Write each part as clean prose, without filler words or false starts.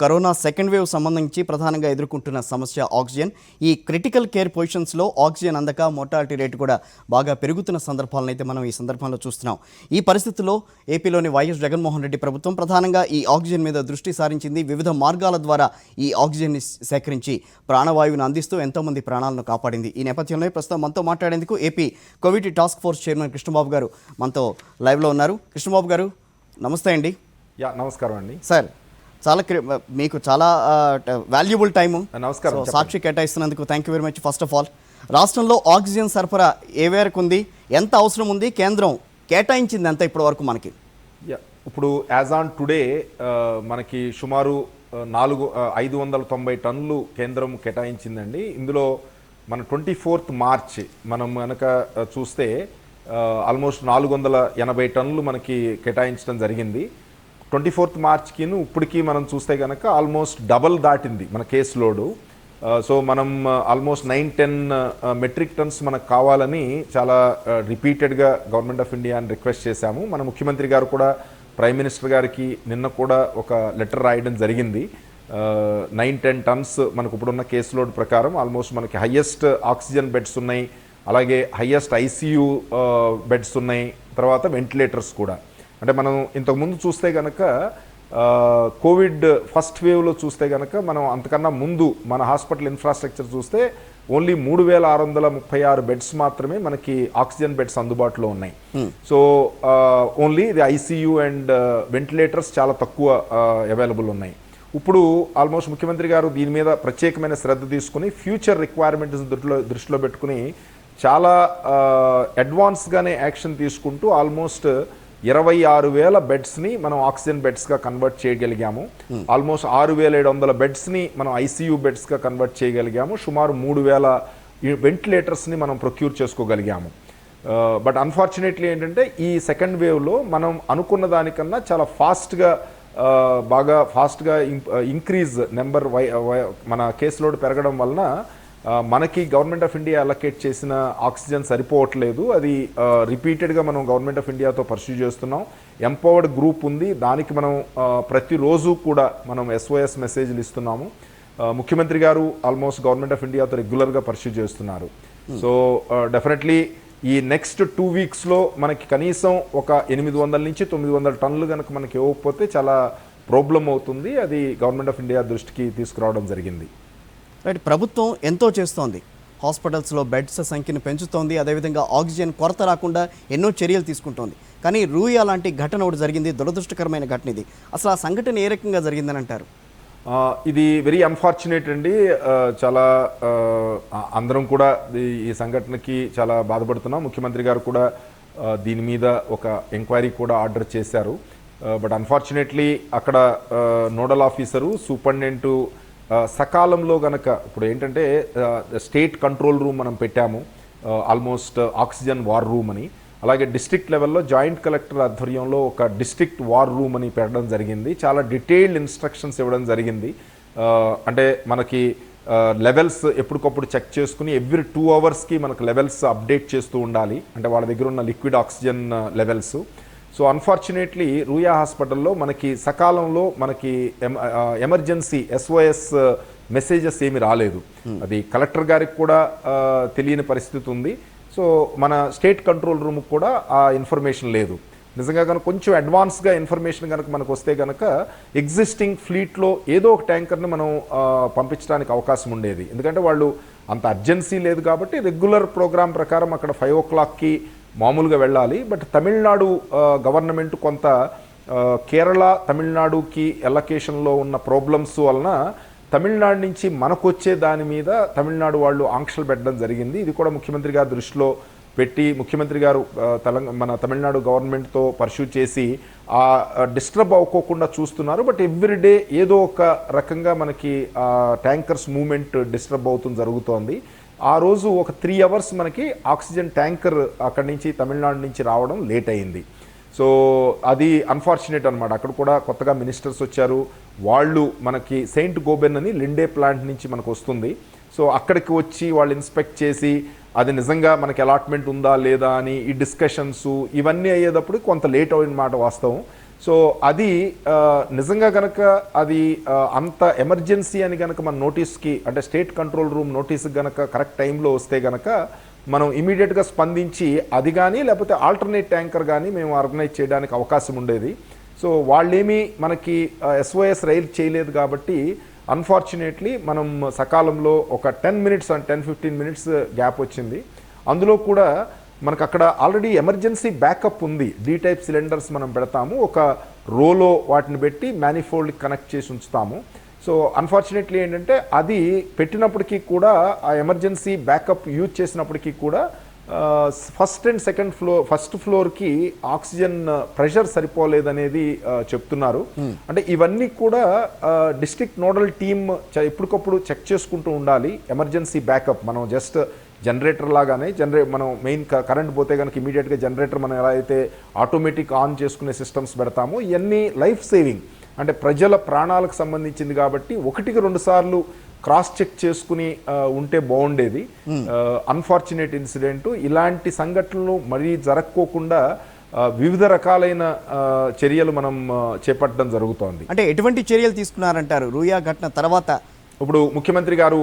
Corona second wave సంబంధించి ప్రధానంగా ఎదుర్కొంటున్న సమస్య ఆక్సిజన్. ఈ క్రిటికల్ కేర్ పొజిషన్స్లో ఆక్సిజన్ అందక మోర్టాలిటీ రేటు కూడా బాగా పెరుగుతున్న సందర్భాలను అయితే మనం ఈ సందర్భంలో చూస్తున్నాం. ఈ పరిస్థితుల్లో ఏపీలోని వైఎస్ జగన్మోహన్ రెడ్డి ప్రభుత్వం ప్రధానంగా ఈ ఆక్సిజన్ మీద దృష్టి సారించింది. వివిధ మార్గాల ద్వారా ఈ ఆక్సిజన్ని సేకరించి ప్రాణవాయువును అందిస్తూ ఎంతోమంది ప్రాణాలను కాపాడింది. ఈ నేపథ్యంలో ప్రస్తుతం మనతో మాట్లాడేందుకు AP Covid task force chairman Krishnababu గారు మనతో లైవ్లో ఉన్నారు. కృష్ణబాబు గారు నమస్తే అండి. నమస్కారం అండి సార్. మీకు చాలా వాల్యుబుల్ టైము. నమస్కారం. సాక్షి కేటాయిస్తున్నందుకు thank you very much. First of all, రాష్ట్రంలో ఆక్సిజన్ సరఫరా ఏ మేరకు ఉంది, ఎంత అవసరం ఉంది, కేంద్రం కేటాయించింది ఎంత ఇప్పటి వరకు మనకి? ఇప్పుడు యాజ్ ఆన్ టుడే మనకి సుమారు 590 టన్నులు కేంద్రం కేటాయించిందండి. ఇందులో మన 24th మార్చ్ మనం కనుక చూస్తే ఆల్మోస్ట్ 480 టన్నులు మనకి కేటాయించడం జరిగింది. 24th మార్చ్కి ఇప్పటికీ మనం చూస్తే కనుక ఆల్మోస్ట్ డబల్ దాటింది మన కేసు లోడు. సో మనం ఆల్మోస్ట్ 9-10 మెట్రిక్ టన్స్ మనకు కావాలని చాలా రిపీటెడ్గా గవర్నమెంట్ ఆఫ్ ఇండియాని రిక్వెస్ట్ చేశాము. మన ముఖ్యమంత్రి గారు కూడా ప్రైమ్ మినిస్టర్ గారికి నిన్న కూడా ఒక లెటర్ రాయడం జరిగింది. 9-10 టన్స్ మనకు ఇప్పుడున్న కేసు లోడ్ ప్రకారం ఆల్మోస్ట్ మనకి హయ్యెస్ట్ ఆక్సిజన్ బెడ్స్ ఉన్నాయి, అలాగే హయ్యెస్ట్ ఐసీయూ బెడ్స్ ఉన్నాయి, తర్వాత వెంటిలేటర్స్ కూడా. అంటే మనం ఇంతకుముందు చూస్తే కనుక కోవిడ్ ఫస్ట్ వేవ్లో చూస్తే కనుక మనం అంతకన్నా ముందు మన హాస్పిటల్ ఇన్ఫ్రాస్ట్రక్చర్ చూస్తే ఓన్లీ 3636 బెడ్స్ మాత్రమే మనకి ఆక్సిజన్ బెడ్స్ అందుబాటులో ఉన్నాయి. సో ఓన్లీ ఇది ఐసీయూ అండ్ వెంటిలేటర్స్ చాలా తక్కువ అవైలబుల్ ఉన్నాయి. ఇప్పుడు ఆల్మోస్ట్ ముఖ్యమంత్రి గారు దీని మీద ప్రత్యేకమైన శ్రద్ధ తీసుకుని ఫ్యూచర్ రిక్వైర్మెంట్స్ దృష్టిలో పెట్టుకుని చాలా అడ్వాన్స్గానే యాక్షన్ తీసుకుంటూ ఆల్మోస్ట్ 26,000 బెడ్స్ని మనం ఆక్సిజన్ బెడ్స్గా కన్వర్ట్ చేయగలిగాము. ఆల్మోస్ట్ 6,700 బెడ్స్ని మనం ఐసీయూ బెడ్స్గా కన్వర్ట్ చేయగలిగాము. సుమారు 3,000 వెంటిలేటర్స్ని మనం ప్రొక్యూర్ చేసుకోగలిగాము. బట్ అన్ఫార్చునేట్లీ ఏంటంటే ఈ సెకండ్ వేవ్లో మనం అనుకున్న దానికన్నా చాలా బాగా ఫాస్ట్గా ఇంక్రీజ్ నెంబర్ మన కేసు లోడ్ పెరగడం వలన మనకి గవర్నమెంట్ ఆఫ్ ఇండియా అలొకేట్ చేసిన ఆక్సిజన్ సరిపోవట్లేదు. అది రిపీటెడ్గా మనం గవర్నమెంట్ ఆఫ్ ఇండియాతో పర్స్యూ చేస్తున్నాం. ఎంపవర్డ్ గ్రూప్ ఉంది, దానికి మనం ప్రతిరోజు కూడా మనం SOS మెసేజ్లు ఇస్తున్నాము. ముఖ్యమంత్రి గారు ఆల్మోస్ట్ గవర్నమెంట్ ఆఫ్ ఇండియాతో రెగ్యులర్గా పర్స్యూ చేస్తున్నారు. సో డెఫినెట్లీ ఈ నెక్స్ట్ 2 వీక్స్లో మనకి కనీసం ఒక 800 నుంచి 900 టన్నులు కనుక మనకి ఇవ్వకపోతే చాలా ప్రాబ్లం అవుతుంది. అది గవర్నమెంట్ ఆఫ్ ఇండియా దృష్టికి తీసుకురావడం జరిగింది. రైట్. ప్రభుత్వం ఎంతో చేస్తోంది, హాస్పిటల్స్లో బెడ్స్ సంఖ్యను పెంచుతోంది, అదేవిధంగా ఆక్సిజన్ కొరత రాకుండా ఎన్నో చర్యలు తీసుకుంటోంది. కానీ రూయా లాంటి ఘటన ఒకటి జరిగింది, దురదృష్టకరమైన ఘటన ఇది. అసలు ఆ సంఘటన ఏ రకంగా జరిగిందని అంటారు? ఇది వెరీ అన్ఫార్చునేట్ అండి. చాలా అందరం కూడా ఈ సంఘటనకి చాలా బాధపడుతున్నాం. ముఖ్యమంత్రి గారు కూడా దీని మీద ఒక ఎంక్వైరీ కూడా ఆర్డర్ చేశారు. బట్ అన్ఫార్చునేట్లీ అక్కడ నోడల్ ఆఫీసరు సూపరింటెండెంట్ సకాలంలో గనక ఇప్పుడు ఏంటంటే స్టేట్ కంట్రోల్ రూమ్ మనం పెట్టాము, ఆల్మోస్ట్ ఆక్సిజన్ వార్ రూమ్ అని. అలాగే డిస్ట్రిక్ట్ లెవెల్లో జాయింట్ కలెక్టర్ ఆధ్వర్యంలో ఒక డిస్ట్రిక్ట్ వార్ రూమ్ అని పెట్టడం జరిగింది. చాలా డీటెయిల్డ్ ఇన్స్ట్రక్షన్స్ ఇవ్వడం జరిగింది. అంటే మనకి లెవెల్స్ ఎప్పటికప్పుడు చెక్ చేసుకుని ఎవ్రీ 2 అవర్స్కి మనకు లెవెల్స్ అప్డేట్ చేస్తూ ఉండాలి, అంటే వాళ్ళ దగ్గర ఉన్న liquid oxygen levels. So unfortunately Ruia హాస్పిటల్లో మనకి సకాలంలో మనకి ఎమర్జెన్సీ SOS మెసేజెస్ ఏమి రాలేదు. అది కలెక్టర్ గారికి కూడా తెలియని పరిస్థితి ఉంది. సో మన స్టేట్ కంట్రోల్ రూమ్కి కూడా ఆ ఇన్ఫర్మేషన్ లేదు. నిజంగా కనుక కొంచెం అడ్వాన్స్గా ఇన్ఫర్మేషన్ కనుక మనకు వస్తే కనుక ఎగ్జిస్టింగ్ ఫ్లీట్లో ఏదో ఒక ట్యాంకర్ని మనం పంపించడానికి అవకాశం ఉండేది. ఎందుకంటే వాళ్ళు అంత అర్జెన్సీ లేదు కాబట్టి రెగ్యులర్ ప్రోగ్రామ్ ప్రకారం అక్కడ 5 o'clockకి మామూలుగా వెళ్ళాలి. బట్ తమిళనాడు గవర్నమెంట్ కొంత కేరళ తమిళనాడుకి ఎలకేషన్లో ఉన్న ప్రాబ్లమ్స్ వలన తమిళనాడు నుంచి మనకు వచ్చే దాని మీద తమిళనాడు వాళ్ళు ఆంక్షలు పెట్టడం జరిగింది. ఇది కూడా ముఖ్యమంత్రి గారు దృష్టిలో పెట్టి ముఖ్యమంత్రి గారు మన తమిళనాడు గవర్నమెంట్తో పర్స్యూ చేసి డిస్టర్బ్ అవ్వకోకుండా చూస్తున్నారు. బట్ ఎవ్రీడే ఏదో ఒక రకంగా మనకి ట్యాంకర్స్ మూవ్మెంట్ డిస్టర్బ్ అవుతుంది జరుగుతోంది. ఆ రోజు ఒక 3 అవర్స్ మనకి ఆక్సిజన్ ట్యాంకర్ అక్కడి నుంచి తమిళనాడు నుంచి రావడం లేట్ అయింది. సో అది అన్ఫార్చునేట్ అనమాట. అక్కడ కూడా కొత్తగా మినిస్టర్స్ వచ్చారు. వాళ్ళు మనకి సెయింట్ గోబెన్ అని లిండే ప్లాంట్ నుంచి మనకు వస్తుంది. సో అక్కడికి వచ్చి వాళ్ళు ఇన్స్పెక్ట్ చేసి అది నిజంగా మనకి అలాట్మెంట్ ఉందా లేదా అని ఈ డిస్కషన్స్ ఇవన్నీ అయ్యేటప్పుడు కొంత లేట్ అయిన మాట వాస్తవం. సో అది నిజంగా కనుక అది అంత ఎమర్జెన్సీ అని కనుక మన నోటీస్కి అంటే స్టేట్ కంట్రోల్ రూమ్ నోటీస్కి కనుక కరెక్ట్ టైంలో వస్తే కనుక మనం ఇమీడియట్గా స్పందించి అది కానీ లేకపోతే ఆల్టర్నేట్ ట్యాంకర్ కానీ మేము ఆర్గనైజ్ చేయడానికి అవకాశం ఉండేది. సో వాళ్ళేమీ మనకి SOS రైల్ చేయలేదు కాబట్టి అన్ఫార్చునేట్లీ మనం సకాలంలో ఒక 10 మినిట్స్ అండ్ 10-15 మినిట్స్ గ్యాప్ వచ్చింది. అందులో కూడా మనకు అక్కడ ఆల్రెడీ ఎమర్జెన్సీ బ్యాకప్ ఉంది. D టైప్ సిలిండర్స్ మనం పెడతాము, ఒక రోలో వాటిని పెట్టి మ్యానిఫోల్డ్కి కనెక్ట్ చేసి ఉంచుతాము. సో అన్ఫార్చునేట్లీ ఏంటంటే అది పెట్టినప్పటికీ కూడా ఆ ఎమర్జెన్సీ బ్యాకప్ యూజ్ చేసినప్పటికీ కూడా first and second floor first ఫ్లోర్కి ఆక్సిజన్ ప్రెషర్ సరిపోలేదనేది చెప్తున్నారు. అంటే ఇవన్నీ కూడా డిస్ట్రిక్ట్ నోడల్ టీమ్ ఎప్పటికప్పుడు చెక్ చేసుకుంటూ ఉండాలి. ఎమర్జెన్సీ బ్యాకప్ మనం జస్ట్ జనరేటర్ లాగానే మనం మెయిన్ కరెంట్ పోతే కనుక ఇమీడియట్గా జనరేటర్ మనం ఎలా అయితే ఆటోమేటిక్ ఆన్ చేసుకునే సిస్టమ్స్ పెడతామో ఇవన్నీ లైఫ్ సేవింగ్ అంటే ప్రజల ప్రాణాలకు సంబంధించింది కాబట్టి 1-2 సార్లు క్రాస్ చెక్ చేసుకుని ఉంటే బాగుండేది. అన్ఫార్చునేట్ ఇన్సిడెంట్ ఇలాంటి సంఘటనలు మరీ జరక్కోకుండా వివిధ రకాలైన చర్యలు మనం చేపట్టడం జరుగుతోంది. అంటే ఎటువంటి చర్యలు తీసుకున్నారంటారు రూయా ఘటన తర్వాత? ఇప్పుడు ముఖ్యమంత్రి గారు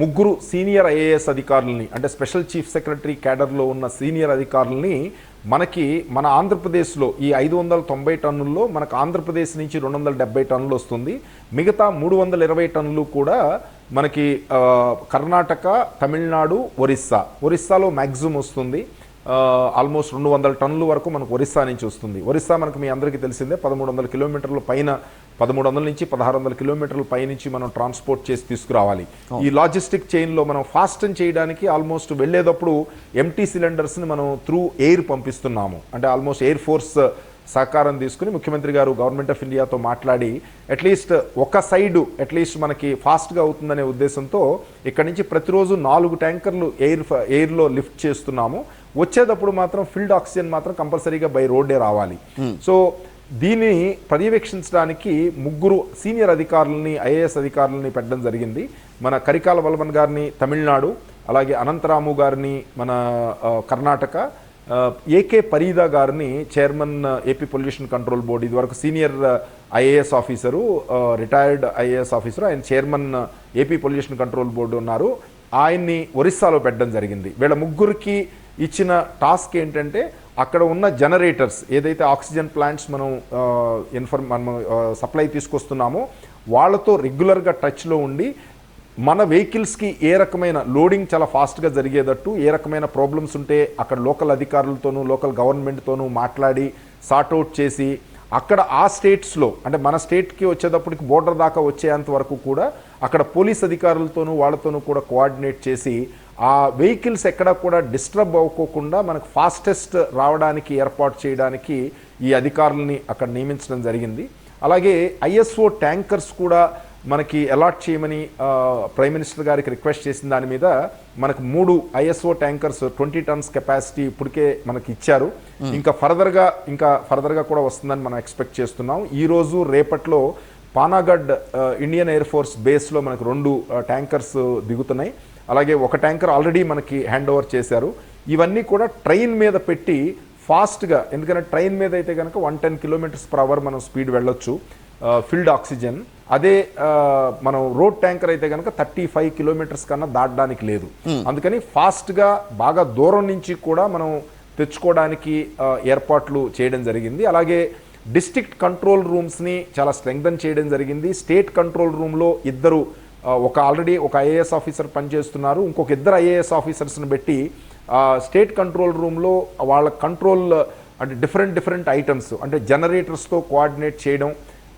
3 సీనియర్ IAS అధికారులని అంటే స్పెషల్ చీఫ్ సెక్రటరీ క్యాడర్లో ఉన్న సీనియర్ అధికారులని మన ఆంధ్రప్రదేశ్లో ఈ 590 టన్నుల్లో మనకు ఆంధ్రప్రదేశ్ నుంచి 270 టన్నులు వస్తుంది. మిగతా 320 టన్నులు కూడా మనకి కర్ణాటక, తమిళనాడు, ఒరిస్సాలో మ్యాక్సిమం వస్తుంది. ఆల్మోస్ట్ 200 టన్నుల వరకు మనకు ఒరిస్సా నుంచి వస్తుంది. ఒరిస్సా మనకు మీ అందరికీ తెలిసిందే 1300 కిలోమీటర్ల పైన 1300 నుంచి 1600 కిలోమీటర్ల పైనుంచి మనం ట్రాన్స్పోర్ట్ చేసి తీసుకురావాలి. ఈ లాజిస్టిక్ చైన్లో మనం ఫాస్టన్ చేయడానికి ఆల్మోస్ట్ వెళ్ళేటప్పుడు ఎంటీ సిలిండర్స్ని మనం త్రూ ఎయిర్ పంపిస్తున్నాము. అంటే ఆల్మోస్ట్ ఎయిర్ ఫోర్స్ సహకారం తీసుకుని ముఖ్యమంత్రి గారు గవర్నమెంట్ ఆఫ్ ఇండియాతో మాట్లాడి అట్లీస్ట్ ఒక సైడు అట్లీస్ట్ మనకి ఫాస్ట్గా అవుతుందనే ఉద్దేశంతో ఇక్కడి నుంచి ప్రతిరోజు 4 ట్యాంకర్లు ఎయిర్లో లిఫ్ట్ చేస్తున్నాము. వచ్చేటప్పుడు మాత్రం ఫిల్డ్ ఆక్సిజన్ మాత్రం కంపల్సరీగా బై రోడ్డే రావాలి. సో దీన్ని పర్యవేక్షించడానికి 3 సీనియర్ అధికారులని IAS అధికారులని పెట్టడం జరిగింది. మన కరికాల వల్వన్ గారిని తమిళనాడు, అలాగే అనంతరాము గారిని మన కర్ణాటక, AK పరీదా గారిని chairman AP pollution control board, ఇదివరకు senior IAS officer, retired IAS officer, ఆయన chairman AP pollution control board ఉన్నారు. ఆయన్ని ఒరిస్సాలో పెట్టడం జరిగింది. వీళ్ళ 3కి ఇచ్చిన టాస్క్ ఏంటంటే అక్కడ ఉన్న జనరేటర్స్ ఏదైతే ఆక్సిజన్ ప్లాంట్స్ మనం సప్లై తీసుకొస్తున్నామో వాళ్ళతో రెగ్యులర్గా టచ్లో ఉండి మన వెహికల్స్కి ఏ రకమైన లోడింగ్ చాలా ఫాస్ట్గా జరిగేటట్టు ఏ రకమైన ప్రాబ్లమ్స్ ఉంటే అక్కడ లోకల్ అధికారులతోనూ లోకల్ గవర్నమెంట్తోనూ మాట్లాడి సార్ట్అవుట్ చేసి అక్కడ ఆ స్టేట్స్లో అంటే మన స్టేట్కి వచ్చేటప్పటికి బోర్డర్ దాకా వచ్చేంత వరకు కూడా అక్కడ పోలీస్ అధికారులతోనూ వాళ్ళతోనూ కూడా కోఆర్డినేట్ చేసి ఆ వెహికల్స్ ఎక్కడ కూడా డిస్టర్బ్ అవ్వకోకుండా మనకు ఫాస్టెస్ట్ రావడానికి ఏర్పాటు చేయడానికి ఈ అధికారులని అక్కడ నియమించడం జరిగింది. అలాగే ISO ట్యాంకర్స్ కూడా మనకి అలాట్ చేయమని ప్రైమ్ మినిస్టర్ గారికి రిక్వెస్ట్ చేసిన దాని మీద మనకు 3 ISO ట్యాంకర్స్ 20 టన్స్ కెపాసిటీ ఇప్పటికే మనకి ఇచ్చారు. ఇంకా ఫర్దర్గా కూడా వస్తుందని మనం ఎక్స్పెక్ట్ చేస్తున్నాం. ఈరోజు రేపట్లో పానాగఢ్ ఇండియన్ ఎయిర్ ఫోర్స్ బేస్లో మనకు 2 ట్యాంకర్స్ దిగుతున్నాయి. అలాగే ఒక ట్యాంకర్ ఆల్రెడీ మనకి హ్యాండ్ ఓవర్ చేశారు. ఇవన్నీ కూడా ట్రైన్ మీద పెట్టి ఫాస్ట్గా, ఎందుకంటే ట్రైన్ మీద అయితే కనుక 110 km/h మనం స్పీడ్ వెళ్ళొచ్చు ఫిల్డ్ ఆక్సిజన్. అదే మనం రోడ్ ట్యాంకర్ అయితే కనుక 35 kilometers కన్నా దాటడానికి లేదు. అందుకని ఫాస్ట్గా బాగా దూరం నుంచి కూడా మనం తెచ్చుకోవడానికి ఏర్పాట్లు చేయడం జరిగింది. అలాగే డిస్ట్రిక్ట్ కంట్రోల్ రూమ్స్ని చాలా స్ట్రెంగ్థన్ చేయడం జరిగింది. స్టేట్ కంట్రోల్ రూమ్లో ఆల్రెడీ ఒక IAS ఆఫీసర్ పనిచేస్తున్నారు. ఇంకొక 2 IAS ఆఫీసర్స్ని పెట్టి స్టేట్ కంట్రోల్ రూమ్లో వాళ్ళ కంట్రోల్ అంటే డిఫరెంట్ ఐటమ్స్ అంటే జనరేటర్స్తో కోఆర్డినేట్ చేయడం,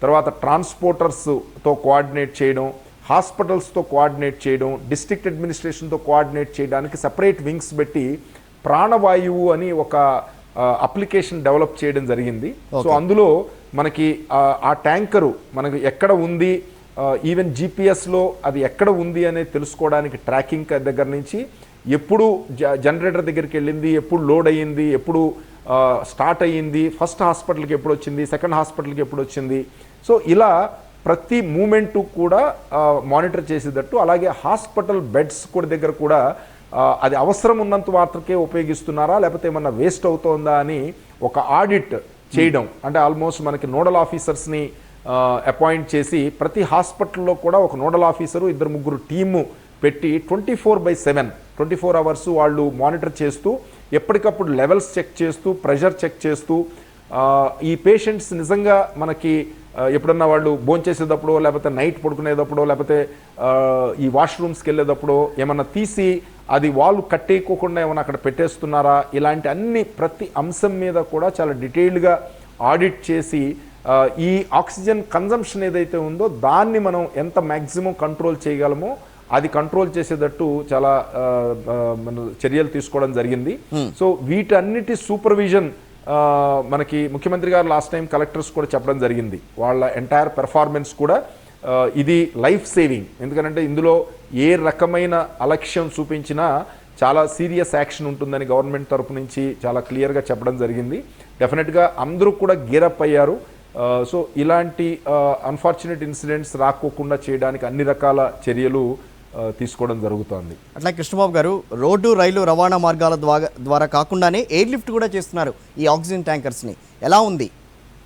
తర్వాత ట్రాన్స్పోర్టర్స్తో కోఆర్డినేట్ చేయడం, హాస్పిటల్స్తో కోఆర్డినేట్ చేయడం, డిస్ట్రిక్ట్ అడ్మినిస్ట్రేషన్తో కోఆర్డినేట్ చేయడానికి సెపరేట్ వింగ్స్ పెట్టి ప్రాణవాయువు అని ఒక అప్లికేషన్ డెవలప్ చేయడం జరిగింది. సో అందులో మనకి ఆ ట్యాంకరు మనకి ఎక్కడ ఉంది, ఈవెన్ GPSలో అది ఎక్కడ ఉంది అనేది తెలుసుకోవడానికి ట్రాకింగ్ దగ్గర నుంచి ఎప్పుడు జనరేటర్ దగ్గరికి వెళ్ళింది, ఎప్పుడు లోడ్ అయ్యింది, ఎప్పుడు స్టార్ట్ అయ్యింది, ఫస్ట్ హాస్పిటల్కి ఎప్పుడు వచ్చింది, సెకండ్ హాస్పిటల్కి ఎప్పుడు వచ్చింది, సో ఇలా ప్రతి మూమెంటు కూడా మానిటర్ చేసేటట్టు, అలాగే హాస్పిటల్ బెడ్స్ కూడా దగ్గర కూడా అది అవసరం ఉన్నంత మాత్రకే ఉపయోగిస్తున్నారా లేకపోతే ఏమన్నా వేస్ట్ అవుతోందా అని ఒక ఆడిట్ చేయడం, అంటే ఆల్మోస్ట్ మనకి నోడల్ ఆఫీసర్స్ని అపాయింట్ చేసి ప్రతి హాస్పిటల్లో కూడా ఒక నోడల్ ఆఫీసరు 2-3 టీము పెట్టి 24/7 అవర్స్ వాళ్ళు మానిటర్ చేస్తూ ఎప్పటికప్పుడు లెవెల్స్ చెక్ చేస్తూ ప్రెషర్ చెక్ చేస్తూ ఈ పేషెంట్స్ నిజంగా మనకి ఎప్పుడన్నా వాళ్ళు భోంచేసేటప్పుడో లేకపోతే నైట్ పడుకునేటప్పుడో లేకపోతే ఈ వాష్రూమ్స్కి వెళ్ళేటప్పుడో ఏమన్నా తీసి అది వాళ్ళు కట్టేయకోకుండా ఏమన్నా అక్కడ పెట్టేస్తున్నారా, ఇలాంటి అన్ని ప్రతి అంశం మీద కూడా చాలా డీటెయిల్డ్గా ఆడిట్ చేసి ఈ ఆక్సిజన్ కన్జంప్షన్ ఏదైతే ఉందో దాన్ని మనం ఎంత మ్యాక్సిమం కంట్రోల్ చేయగలమో అది కంట్రోల్ చేసేటట్టు చాలా చర్యలు తీసుకోవడం జరిగింది. సో వీటన్నిటి సూపర్విజన్ మనకి ముఖ్యమంత్రి గారు లాస్ట్ టైం కలెక్టర్స్ కూడా చెప్పడం జరిగింది. వాళ్ళ ఎంటైర్ పెర్ఫార్మెన్స్ కూడా ఇది లైఫ్ సేవింగ్, ఎందుకంటే ఇందులో ఏ రకమైన అలక్ష్యం చూపించినా చాలా సీరియస్ యాక్షన్ ఉంటుందని గవర్నమెంట్ తరపు నుంచి చాలా క్లియర్గా చెప్పడం జరిగింది. డెఫినెట్గా అందరూ కూడా గేరప్ అయ్యారు. సో ఇలాంటి అన్ఫార్చునేట్ ఇన్సిడెంట్స్ రాకోకుండా చేయడానికి అన్ని రకాల చర్యలు తీసుకోవడం జరుగుతోంది. అట్లా కృష్ణబాబు గారు, రోడ్డు రైలు రవాణా మార్గాల ద్వారా కాకుండానే ఎయిర్ లిఫ్ట్ కూడా చేస్తున్నారు ఈ ఆక్సిజన్ ట్యాంకర్స్ని. ఎలా ఉంది,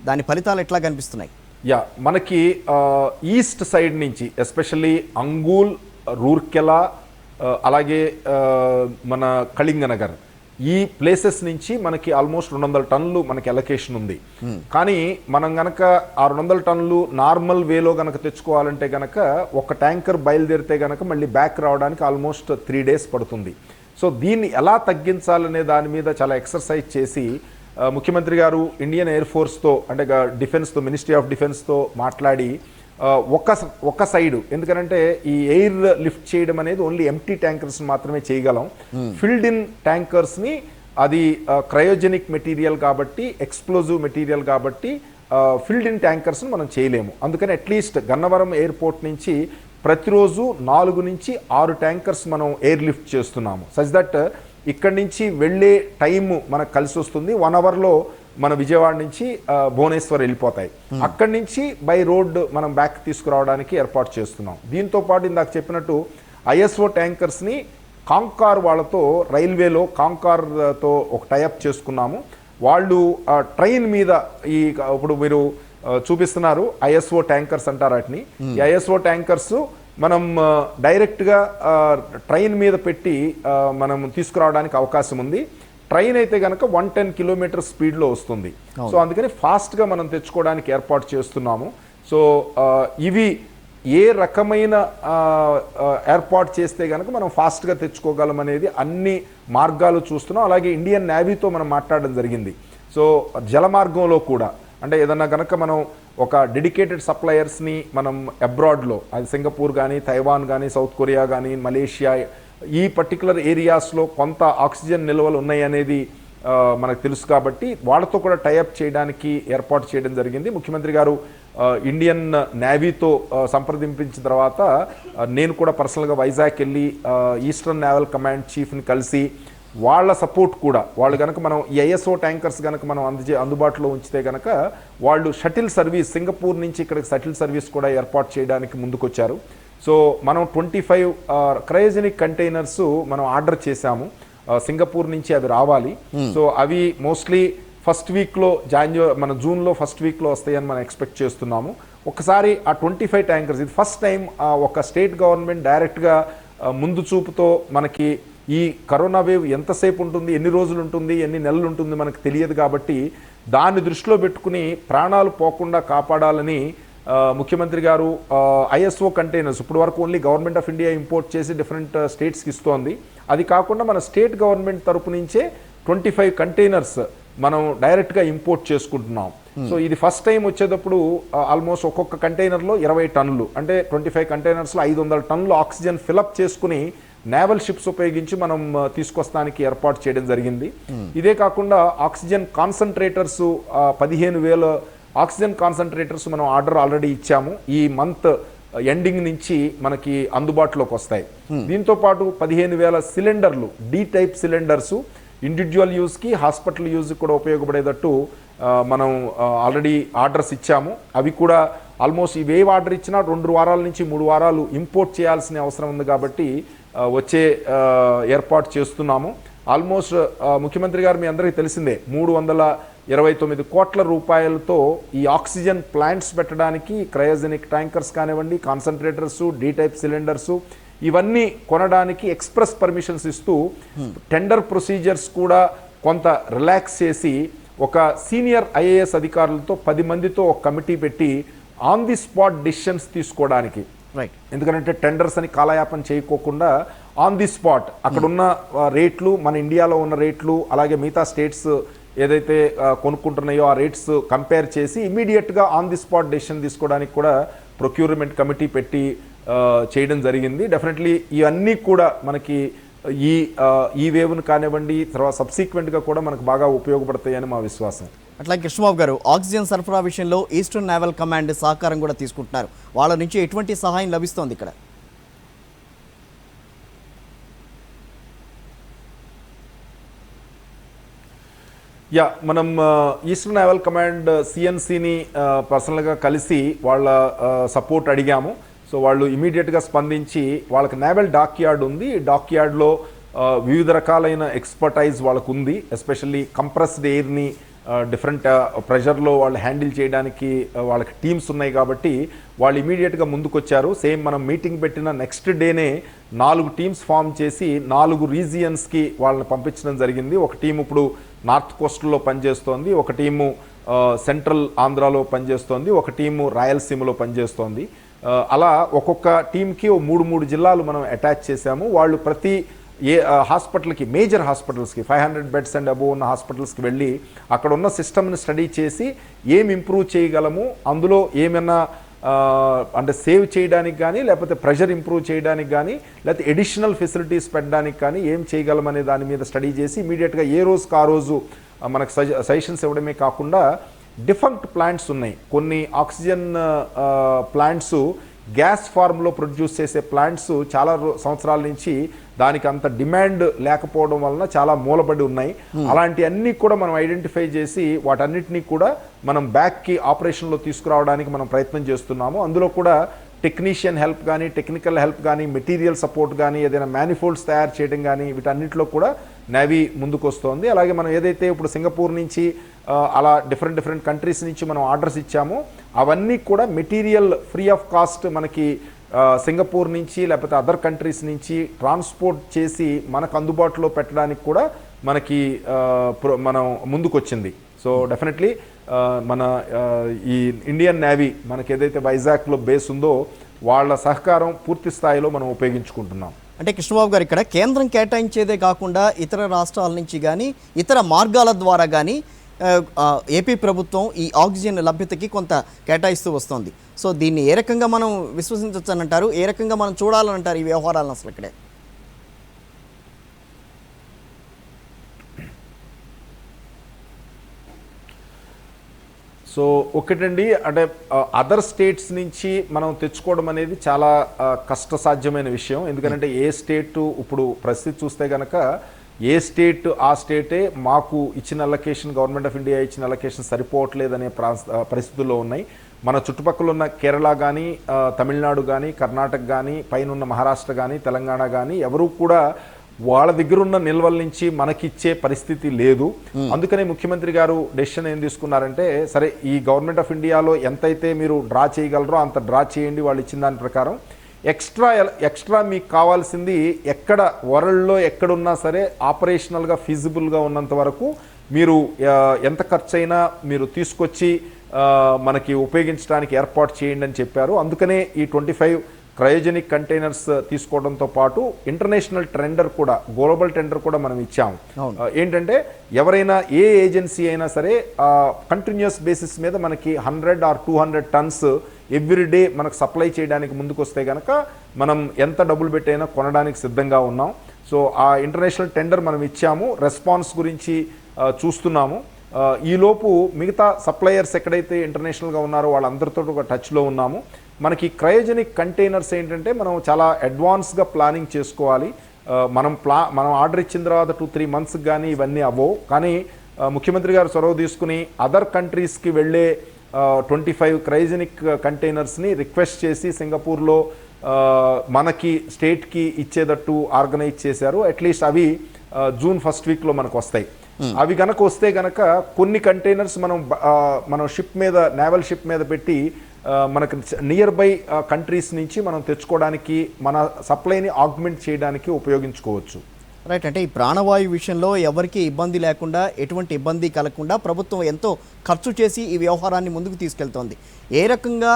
దాని ఫలితాలు ఎట్లా కనిపిస్తున్నాయి? మనకి ఈస్ట్ సైడ్ నుంచి ఎస్పెషల్లీ అంగూల్, రూర్కెలా, అలాగే మన కళింగనగర్ ఈ ప్లేసెస్ నుంచి మనకి ఆల్మోస్ట్ 200 టన్నులు మనకి అలొకేషన్ ఉంది. కానీ మనం గనక ఆ 200 టన్నులు నార్మల్ వేలో గనక తెచ్చుకోవాలంటే గనక ఒక ట్యాంకర్ బయలుదేరితే గనక మళ్ళీ బ్యాక్ రావడానికి ఆల్మోస్ట్ 3 days పడుతుంది. సో దీన్ని ఎలా తగ్గించాలనే దాని మీద చాలా ఎక్సర్సైజ్ చేసి ముఖ్యమంత్రి గారు ఇండియన్ ఎయిర్ ఫోర్స్తో అంటే డిఫెన్స్తో, మినిస్ట్రీ ఆఫ్ డిఫెన్స్తో మాట్లాడి ఒక సైడు, ఎందుకంటే ఈ ఎయిర్ లిఫ్ట్ చేయడం అనేది ఓన్లీ ఎంప్టీ ట్యాంకర్స్ మాత్రమే చేయగలం. ఫిల్డ్ ఇన్ ట్యాంకర్స్ని అది క్రయోజెనిక్ మెటీరియల్ కాబట్టి, ఎక్స్ప్లోజివ్ మెటీరియల్ కాబట్టి ఫిల్డ్ ఇన్ ట్యాంకర్స్ని మనం చేయలేము. అందుకని అట్లీస్ట్ గన్నవరం ఎయిర్పోర్ట్ నుంచి ప్రతిరోజు 4 నుంచి 6 ట్యాంకర్స్ మనం ఎయిర్ లిఫ్ట్ చేస్తున్నాము. సచ్ దట్ ఇక్కడి నుంచి వెళ్ళే టైము మనకు కలిసి వస్తుంది. 1 అవర్లో మన విజయవాడ నుంచి భువనేశ్వర్ వెళ్ళిపోతాయి. అక్కడి నుంచి బై రోడ్ మనం బ్యాక్ తీసుకురావడానికి ఏర్పాటు చేస్తున్నాం. దీంతో పాటు ఇందాక చెప్పినట్టు ఐఎస్ఓ ట్యాంకర్స్ని కాంకార్ వాళ్ళతో రైల్వేలో కాంకార్తో ఒక టైఅప్ చేసుకున్నాము. వాళ్ళు ట్రైన్ మీద ఇప్పుడు మీరు చూపిస్తున్నారు ఐఎస్ఓ ట్యాంకర్స్ అంటారు వాటిని. ఈ ఐఎస్ఓ ట్యాంకర్స్ మనం డైరెక్ట్గా ట్రైన్ మీద పెట్టి మనం తీసుకురావడానికి అవకాశం ఉంది. ట్రైన్ అయితే కనుక 110 km స్పీడ్లో వస్తుంది. సో అందుకని ఫాస్ట్గా మనం తెచ్చుకోవడానికి ఏర్పాటు చేస్తున్నాము. సో ఇవి ఏ రకమైన ఏర్పాటు చేస్తే కనుక మనం ఫాస్ట్గా తెచ్చుకోగలం అనేది అన్ని మార్గాలు చూస్తున్నాం. అలాగే ఇండియన్ నేవీతో మనం మాట్లాడడం జరిగింది. సో జలమార్గంలో కూడా అంటే ఏదన్నా కనుక మనం ఒక డెడికేటెడ్ సప్లయర్స్ని మనం అబ్రాడ్లో, అది సింగపూర్ కానీ, తైవాన్ కానీ, సౌత్ కొరియా కానీ, మలేషియా, ఈ పర్టికులర్ ఏరియాస్లో కొంత ఆక్సిజన్ నిల్వలు ఉన్నాయి అనేది మనకు తెలుసు కాబట్టి వాళ్ళతో కూడా టైఅప్ చేయడానికి ఏర్పాటు చేయడం జరిగింది. ముఖ్యమంత్రి గారు ఇండియన్ నేవీతో సంప్రదించిన తర్వాత నేను కూడా పర్సనల్గా వైజాగ్ వెళ్ళి ఈస్టర్న్ నేవల్ కమాండ్ చీఫ్ని కలిసి వాళ్ళ సపోర్ట్ కూడా, వాళ్ళు కనుక మనం ఈ ఐఎస్ఓ ట్యాంకర్స్ కనుక మనం అందుబాటులో ఉంచితే కనుక వాళ్ళు షటిల్ సర్వీస్, సింగపూర్ నుంచి ఇక్కడికి షటిల్ సర్వీస్ కూడా ఏర్పాటు చేయడానికి ముందుకొచ్చారు. సో మనం 25 క్రయోజెనిక్ కంటైనర్స్ మనం ఆర్డర్ చేశాము. సింగపూర్ నుంచి అవి రావాలి. సో అవి మోస్ట్లీ ఫస్ట్ వీక్లో మన జూన్లో ఫస్ట్ వీక్లో వస్తాయని మనం ఎక్స్పెక్ట్ చేస్తున్నాము. ఒకసారి ఆ 25 ట్యాంకర్స్, ఇది ఫస్ట్ టైం ఒక స్టేట్ గవర్నమెంట్ డైరెక్ట్గా ముందు చూపుతో మనకి ఈ కరోనా వేవ్ ఎంతసేపు ఉంటుంది, ఎన్ని రోజులు ఉంటుంది, ఎన్ని నెలలు ఉంటుంది మనకు తెలియదు కాబట్టి దాన్ని దృష్టిలో పెట్టుకుని ప్రాణాలు పోకుండా కాపాడాలని ముఖ్యమంత్రి గారు ఐఎస్ఓ కంటైనర్స్ ఇప్పుడు వరకు only government of India import చేసి డిఫరెంట్ స్టేట్స్కి ఇస్తోంది. అది కాకుండా మన స్టేట్ గవర్నమెంట్ తరపు నుంచే 25 కంటైనర్స్ మనం డైరెక్ట్గా ఇంపోర్ట్ చేసుకుంటున్నాం. సో ఇది ఫస్ట్ టైం వచ్చేటప్పుడు ఆల్మోస్ట్ ఒక్కొక్క కంటైనర్లో 20 టన్నులు, అంటే 25 కంటైనర్స్లో 500 టన్నులు ఆక్సిజన్ ఫిలప్ చేసుకుని నేవల్ షిప్స్ ఉపయోగించి మనం తీసుకొస్తానికి ఏర్పాటు చేయడం జరిగింది. ఇదే కాకుండా ఆక్సిజన్ కాన్సన్ట్రేటర్స్ 15,000 ఆక్సిజన్ కాన్సన్ట్రేటర్స్ మనం ఆర్డర్ ఆల్రెడీ ఇచ్చాము. ఈ మంత్ ఎండింగ్ నుంచి మనకి అందుబాటులోకి వస్తాయి. దీంతో పాటు 15,000 సిలిండర్లు, డి టైప్ సిలిండర్స్ ఇండివిజువల్ యూజ్కి, హాస్పిటల్ యూజ్కి కూడా ఉపయోగపడేటట్టు మనం ఆల్రెడీ ఆర్డర్స్ ఇచ్చాము. అవి కూడా ఆల్మోస్ట్ ఇవే ఆర్డర్ ఇచ్చినా 2 వారాల నుంచి 3 వారాలు ఇంపోర్ట్ చేయాల్సిన అవసరం ఉంది కాబట్టి వచ్చే ఏర్పాటు చేస్తున్నాము. ఆల్మోస్ట్ ముఖ్యమంత్రి గారు మీ అందరికీ తెలిసిందే 300 29 కోట్ల రూపాయలతో ఈ ఆక్సిజన్ ప్లాంట్స్ పెట్టడానికి క్రయోజెనిక్ ట్యాంకర్స్ కానివ్వండి, కాన్సన్ట్రేటర్స్, డి టైప్ సిలిండర్స్ ఇవన్నీ కొనడానికి ఎక్స్ప్రెస్ పర్మిషన్స్ ఇస్తూ టెండర్ ప్రొసీజర్స్ కూడా కొంత రిలాక్స్ చేసి ఒక సీనియర్ ఐఏఎస్ అధికారులతో 10 మందితో ఒక కమిటీ పెట్టి ఆన్ ది స్పాట్ డిసిషన్స్ తీసుకోవడానికి, ఎందుకంటే టెండర్స్ అని కాలయాపన చేయకోకుండా ఆన్ ది స్పాట్ అక్కడున్న రేట్లు, మన ఇండియాలో ఉన్న రేట్లు, అలాగే మిగతా స్టేట్స్ ఏదైతే కొనుక్కుంటున్నాయో ఆ రేట్స్ కంపేర్ చేసి ఇమీడియట్గా ఆన్ ది స్పాట్ డెసిషన్ తీసుకోవడానికి కూడా ప్రొక్యూర్మెంట్ కమిటీ పెట్టి చేయడం జరిగింది. డెఫినెట్లీ ఇవన్నీ కూడా మనకి ఈ వేవ్ను కానివ్వండి, తర్వాత సబ్సిక్వెంట్గా కూడా మనకు బాగా ఉపయోగపడతాయని మా విశ్వాసం. అట్లాగే కృష్ణబాబు గారు, ఆక్సిజన్ సరఫరా విషయంలో ఈస్టర్న్ నేవల్ కమాండ్ సహకారం కూడా తీసుకుంటున్నారు. వాళ్ళ నుంచి ఎటువంటి సహాయం లభిస్తోంది ఇక్కడ? మనం ఈస్టర్న్ నేవల్ కమాండ్ సిఎన్సిని పర్సనల్గా కలిసి వాళ్ళ సపోర్ట్ అడిగాము. సో వాళ్ళు ఇమీడియట్గా స్పందించి, వాళ్ళకి నేవల్ డాక్ యార్డ్ ఉంది, డాక్ యార్డ్లో వివిధ రకాలైన ఎక్స్పర్టైజ్ వాళ్ళకు ఉంది. ఎస్పెషల్లీ కంప్రెస్డ్ ఎయిర్ని డిఫరెంట్ ప్రెషర్లో వాళ్ళు హ్యాండిల్ చేయడానికి వాళ్ళకి టీమ్స్ ఉన్నాయి కాబట్టి వాళ్ళు ఇమీడియట్గా ముందుకొచ్చారు. సేమ్ మనం మీటింగ్ పెట్టిన నెక్స్ట్ డేనే 4 టీమ్స్ ఫామ్ చేసి 4 రీజియన్స్కి వాళ్ళని పంపించడం జరిగింది. ఒక టీం ఇప్పుడు నార్త్ కోస్టల్లో పనిచేస్తోంది, ఒక టీము సెంట్రల్ ఆంధ్రాలో పనిచేస్తోంది, ఒక టీము రాయలసీమలో పనిచేస్తోంది. అలా ఒక్కొక్క టీంకి 3 జిల్లాలు మనం అటాచ్ చేశాము. వాళ్ళు ప్రతి హాస్పిటల్కి, మేజర్ హాస్పిటల్స్కి 500 బెడ్స్ అండ్ అబోవ్ ఉన్న హాస్పిటల్స్కి వెళ్ళి అక్కడ ఉన్న సిస్టమ్ని స్టడీ చేసి ఏం ఇంప్రూవ్ చేయగలము, అందులో ఏమైనా అంటే సేవ్ చేయడానికి కానీ, లేకపోతే ప్రెషర్ ఇంప్రూవ్ చేయడానికి కానీ, లేకపోతే ఎడిషనల్ ఫెసిలిటీస్ పెట్టడానికి కానీ ఏం చేయగలమనే దాని మీద స్టడీ చేసి ఇమీడియట్గా ఏ రోజుకి ఆ రోజు మనకు సజెషన్స్ ఇవ్వడమే కాకుండా డిఫంక్ట్ ప్లాంట్స్ ఉన్నాయి. కొన్ని ఆక్సిజన్ ప్లాంట్స్ గ్యాస్ ఫార్మ్లో ప్రొడ్యూస్ చేసే ప్లాంట్స్ చాలా సంవత్సరాల నుంచి దానికి అంత డిమాండ్ లేకపోవడం వలన చాలా మూలబడి ఉన్నాయి. అలాంటి అన్నీ కూడా మనం ఐడెంటిఫై చేసి వాటన్నిటినీ కూడా మనం బ్యాక్కి ఆపరేషన్లో తీసుకురావడానికి మనం ప్రయత్నం చేస్తున్నాము. అందులో కూడా టెక్నీషియన్ హెల్ప్ కానీ, టెక్నికల్ హెల్ప్ కానీ, మెటీరియల్ సపోర్ట్ కానీ, ఏదైనా మ్యానిఫోల్డ్స్ తయారు చేయడం కానీ, వీటన్నిటిలో కూడా నేవీ ముందుకు వస్తుంది. అలాగే మనం ఏదైతే ఇప్పుడు సింగపూర్ నుంచి అలా డిఫరెంట్ కంట్రీస్ నుంచి మనం ఆర్డర్స్ ఇచ్చామో అవన్నీ కూడా మెటీరియల్ ఫ్రీ ఆఫ్ కాస్ట్ మనకి సింగపూర్ నుంచి లేకపోతే అదర్ కంట్రీస్ నుంచి ట్రాన్స్పోర్ట్ చేసి మనకు అందుబాటులో పెట్టడానికి కూడా మనకి మనం ముందుకొచ్చింది. సో డెఫినెట్లీ మన ఈ ఇండియన్ నేవీ మనకి ఏదైతే వైజాగ్లో బేస్ ఉందో వాళ్ళ సహకారం పూర్తి స్థాయిలో మనం ఉపయోగించుకుంటున్నాం. అంటే కృష్ణబాబు గారు, ఇక్కడ కేంద్రం కేటాయించేదే కాకుండా ఇతర రాష్ట్రాల నుంచి కానీ, ఇతర మార్గాల ద్వారా కానీ ఏపీ ప్రభుత్వం ఈ ఆక్సిజన్ లభ్యతకి కొంత కేటాయిస్తూ వస్తుంది. సో దీన్ని ఏ రకంగా మనం విశ్వసించవచ్చనంటారు? ఏ రకంగా మనం చూడాలనంటారు ఈ వ్యవహారాలను అసలు ఇక్కడే? సో ఒకటండి, అంటే అదర్ స్టేట్స్ నుంచి మనం తెచ్చుకోవడం అనేది చాలా కష్టసాధ్యమైన విషయం. ఎందుకంటే ఏ స్టేటు ఇప్పుడు పరిస్థితి చూస్తే కనుక ఏ స్టేట్ ఆ స్టేటే మాకు ఇచ్చిన అలొకేషన్, గవర్నమెంట్ ఆఫ్ ఇండియా ఇచ్చిన అలొకేషన్ సరిపోవట్లేదనే పరిస్థితుల్లో ఉన్నాయి. మన చుట్టుపక్కల ఉన్న కేరళ కానీ, తమిళనాడు కానీ, కర్ణాటక కానీ, పైన ఉన్న మహారాష్ట్ర కానీ, తెలంగాణ కానీ ఎవరు కూడా వాళ్ళ దగ్గర ఉన్న నిల్వల నుంచి మనకిచ్చే పరిస్థితి లేదు. అందుకనే ముఖ్యమంత్రి గారు డెసిషన్ ఏం తీసుకున్నారంటే, సరే ఈ గవర్నమెంట్ ఆఫ్ ఇండియాలో ఎంతైతే మీరు డ్రా చేయగలరో అంత డ్రా చేయండి, వాళ్ళు ఇచ్చిన దాని ప్రకారం. ఎక్స్ట్రా మీకు కావాల్సింది ఎక్కడ వరల్డ్లో ఎక్కడున్నా సరే ఆపరేషనల్గా ఫీజిబుల్గా ఉన్నంత వరకు మీరు ఎంత ఖర్చైనా మీరు తీసుకొచ్చి మనకి ఉపయోగించడానికి ఏర్పాటు చేయండి అని చెప్పారు. అందుకనే ఈ 25 క్రయోజెనిక్ కంటైనర్స్ తీసుకోవడంతో పాటు ఇంటర్నేషనల్ టెండర్ కూడా, గ్లోబల్ టెండర్ కూడా మనం ఇచ్చాము. ఏంటంటే ఎవరైనా ఏ ఏజెన్సీ అయినా సరే కంటిన్యూస్ బేసిస్ మీద మనకి 100 or 200 టన్స్ ఎవ్రీడే మనకు సప్లై చేయడానికి ముందుకు వస్తే కనుక మనం ఎంత డబ్బులు పెట్టైనా కొనడానికి సిద్ధంగా ఉన్నాం. సో ఆ ఇంటర్నేషనల్ టెండర్ మనం ఇచ్చాము, రెస్పాన్స్ గురించి చూస్తున్నాము. ఈలోపు మిగతా సప్లయర్స్ ఎక్కడైతే ఇంటర్నేషనల్గా ఉన్నారో వాళ్ళందరితో ఒక టచ్లో ఉన్నాము. మనకి క్రయోజెనిక్ కంటైనర్స్ ఏంటంటే మనం చాలా అడ్వాన్స్గా ప్లానింగ్ చేసుకోవాలి. మనం ఆర్డర్ ఇచ్చిన తర్వాత 2-3 మంత్స్కి కానీ ఇవన్నీ అవ్వవు. కానీ ముఖ్యమంత్రి గారు చొరవ తీసుకుని అదర్ కంట్రీస్కి వెళ్ళే 25 క్రయోజెనిక్ కంటైనర్స్ని రిక్వెస్ట్ చేసి సింగపూర్లో మనకి స్టేట్కి ఇచ్చేటట్టు ఆర్గనైజ్ చేశారు. అట్లీస్ట్ అవి జూన్ ఫస్ట్ వీక్లో మనకు వస్తాయి. అవి గనక వస్తే గనక కొన్ని కంటైనర్స్ మనం షిప్ మీద, నేవల్ షిప్ మీద పెట్టి మనకు నియర్ బై కంట్రీస్ నుంచి మనం తెచ్చుకోవడానికి, మన సప్లైని ఆగ్మెంట్ చేయడానికి ఉపయోగించుకోవచ్చు. రైట్. అంటే ఈ ప్రాణవాయు విషయంలో ఎవరికి ఇబ్బంది లేకుండా, ఎటువంటి ఇబ్బంది కలగకుండా ప్రభుత్వం ఎంతో ఖర్చు చేసి ఈ వ్యవహారాన్ని ముందుకు తీసుకెళ్తోంది. ఏ రకంగా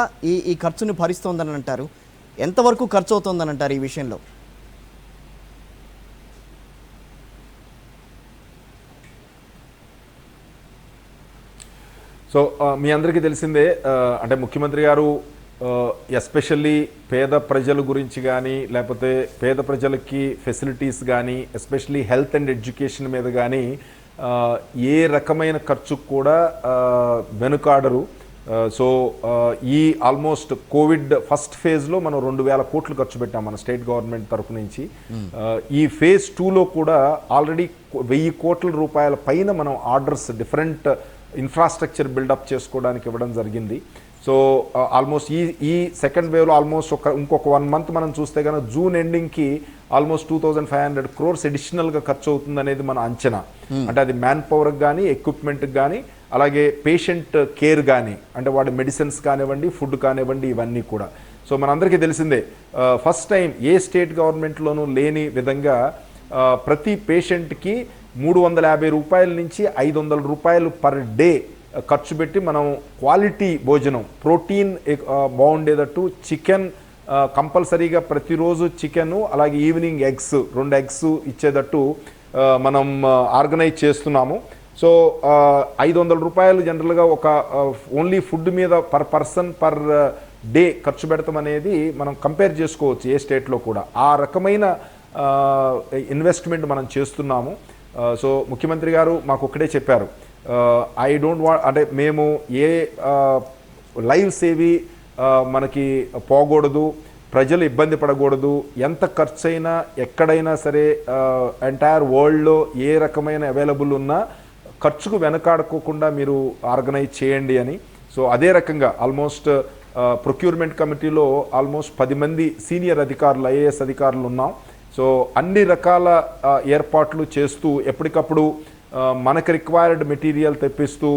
ఈ ఖర్చును భరిస్తోందని అంటారు? ఎంతవరకు ఖర్చు అవుతోందని అంటారు ఈ విషయంలో? సో మీ అందరికీ తెలిసిందే, అంటే ముఖ్యమంత్రి గారు ఎస్పెషల్లీ పేద ప్రజల గురించి కానీ, లేకపోతే పేద ప్రజలకి ఫెసిలిటీస్ కానీ, ఎస్పెషల్లీ హెల్త్ అండ్ ఎడ్యుకేషన్ మీద కానీ ఏ రకమైన ఖర్చుకు కూడా వెనుకాడరు. సో ఈ ఆల్మోస్ట్ కోవిడ్ ఫస్ట్ ఫేజ్లో మనం 2,000 కోట్లు ఖర్చు పెట్టాం మన స్టేట్ గవర్నమెంట్ తరఫు నుంచి. ఈ ఫేజ్ 2లో కూడా ఆల్రెడీ 1,000 కోట్ల రూపాయల పైన మనం ఆర్డర్స్ డిఫరెంట్ ఇన్ఫ్రాస్ట్రక్చర్ బిల్డప్ చేసుకోవడానికి ఇవ్వడం జరిగింది. సో ఆల్మోస్ట్ ఈ సెకండ్ వేవ్లో ఆల్మోస్ట్ ఇంకొక 1 మంత్ మనం చూస్తే కనుక జూన్ ఎండింగ్కి ఆల్మోస్ట్ 2,500 crores అడిషనల్గా ఖర్చు అవుతుంది అనేది మన అంచనా. అంటే అది మ్యాన్ పవర్కి కానీ, ఎక్విప్మెంట్కి కానీ, అలాగే పేషెంట్ కేర్ కానీ, అంటే వాడి మెడిసిన్స్ కానివ్వండి, ఫుడ్ కానివ్వండి, ఇవన్నీ కూడా. సో మనందరికీ తెలిసిందే, ఫస్ట్ టైం ఏ స్టేట్ గవర్నమెంట్లోనూ లేని విధంగా ప్రతి పేషెంట్కి 350 రూపాయల నుంచి 500 రూపాయలు పర్ డే ఖర్చు పెట్టి మనం క్వాలిటీ భోజనం, ప్రోటీన్ బాగుండేటట్టు, చికెన్ కంపల్సరీగా ప్రతిరోజు చికెను, అలాగే ఈవినింగ్ ఎగ్స్ 2 eggs ఇచ్చేటట్టు మనం ఆర్గనైజ్ చేస్తున్నాము. సో 500 రూపాయలు జనరల్గా ఒక ఓన్లీ ఫుడ్ మీద పర్ పర్సన్ పర్ డే ఖర్చు పెడతాం అనేది మనం కంపేర్ చేసుకోవచ్చు ఏ స్టేట్లో కూడా. ఆ రకమైన ఇన్వెస్ట్మెంట్ మనం చేస్తున్నాము. సో ముఖ్యమంత్రి గారు మాకు ఒక్కడే చెప్పారు, ఐ డోంట్ వాంట్, అంటే మేము ఏ లైవ్స్ ఏవి మనకి పోకూడదు, ప్రజలు ఇబ్బంది పడకూడదు, ఎంత ఖర్చు అయినా ఎక్కడైనా సరే ఎంటైర్ వరల్డ్లో ఏ రకమైన అవైలబుల్ ఉన్నా ఖర్చుకు వెనకాడుకోకుండా మీరు ఆర్గనైజ్ చేయండి అని. సో అదే రకంగా ఆల్మోస్ట్ ప్రొక్యూర్మెంట్ కమిటీలో ఆల్మోస్ట్ 10 మంది సీనియర్ అధికారులు, ఐఏఎస్ అధికారులు ఉన్నాం. సో అన్ని రకాల ఏర్పాట్లు చేస్తూ ఎప్పటికప్పుడు మనకు రిక్వైర్డ్ మెటీరియల్ తెప్పిస్తూ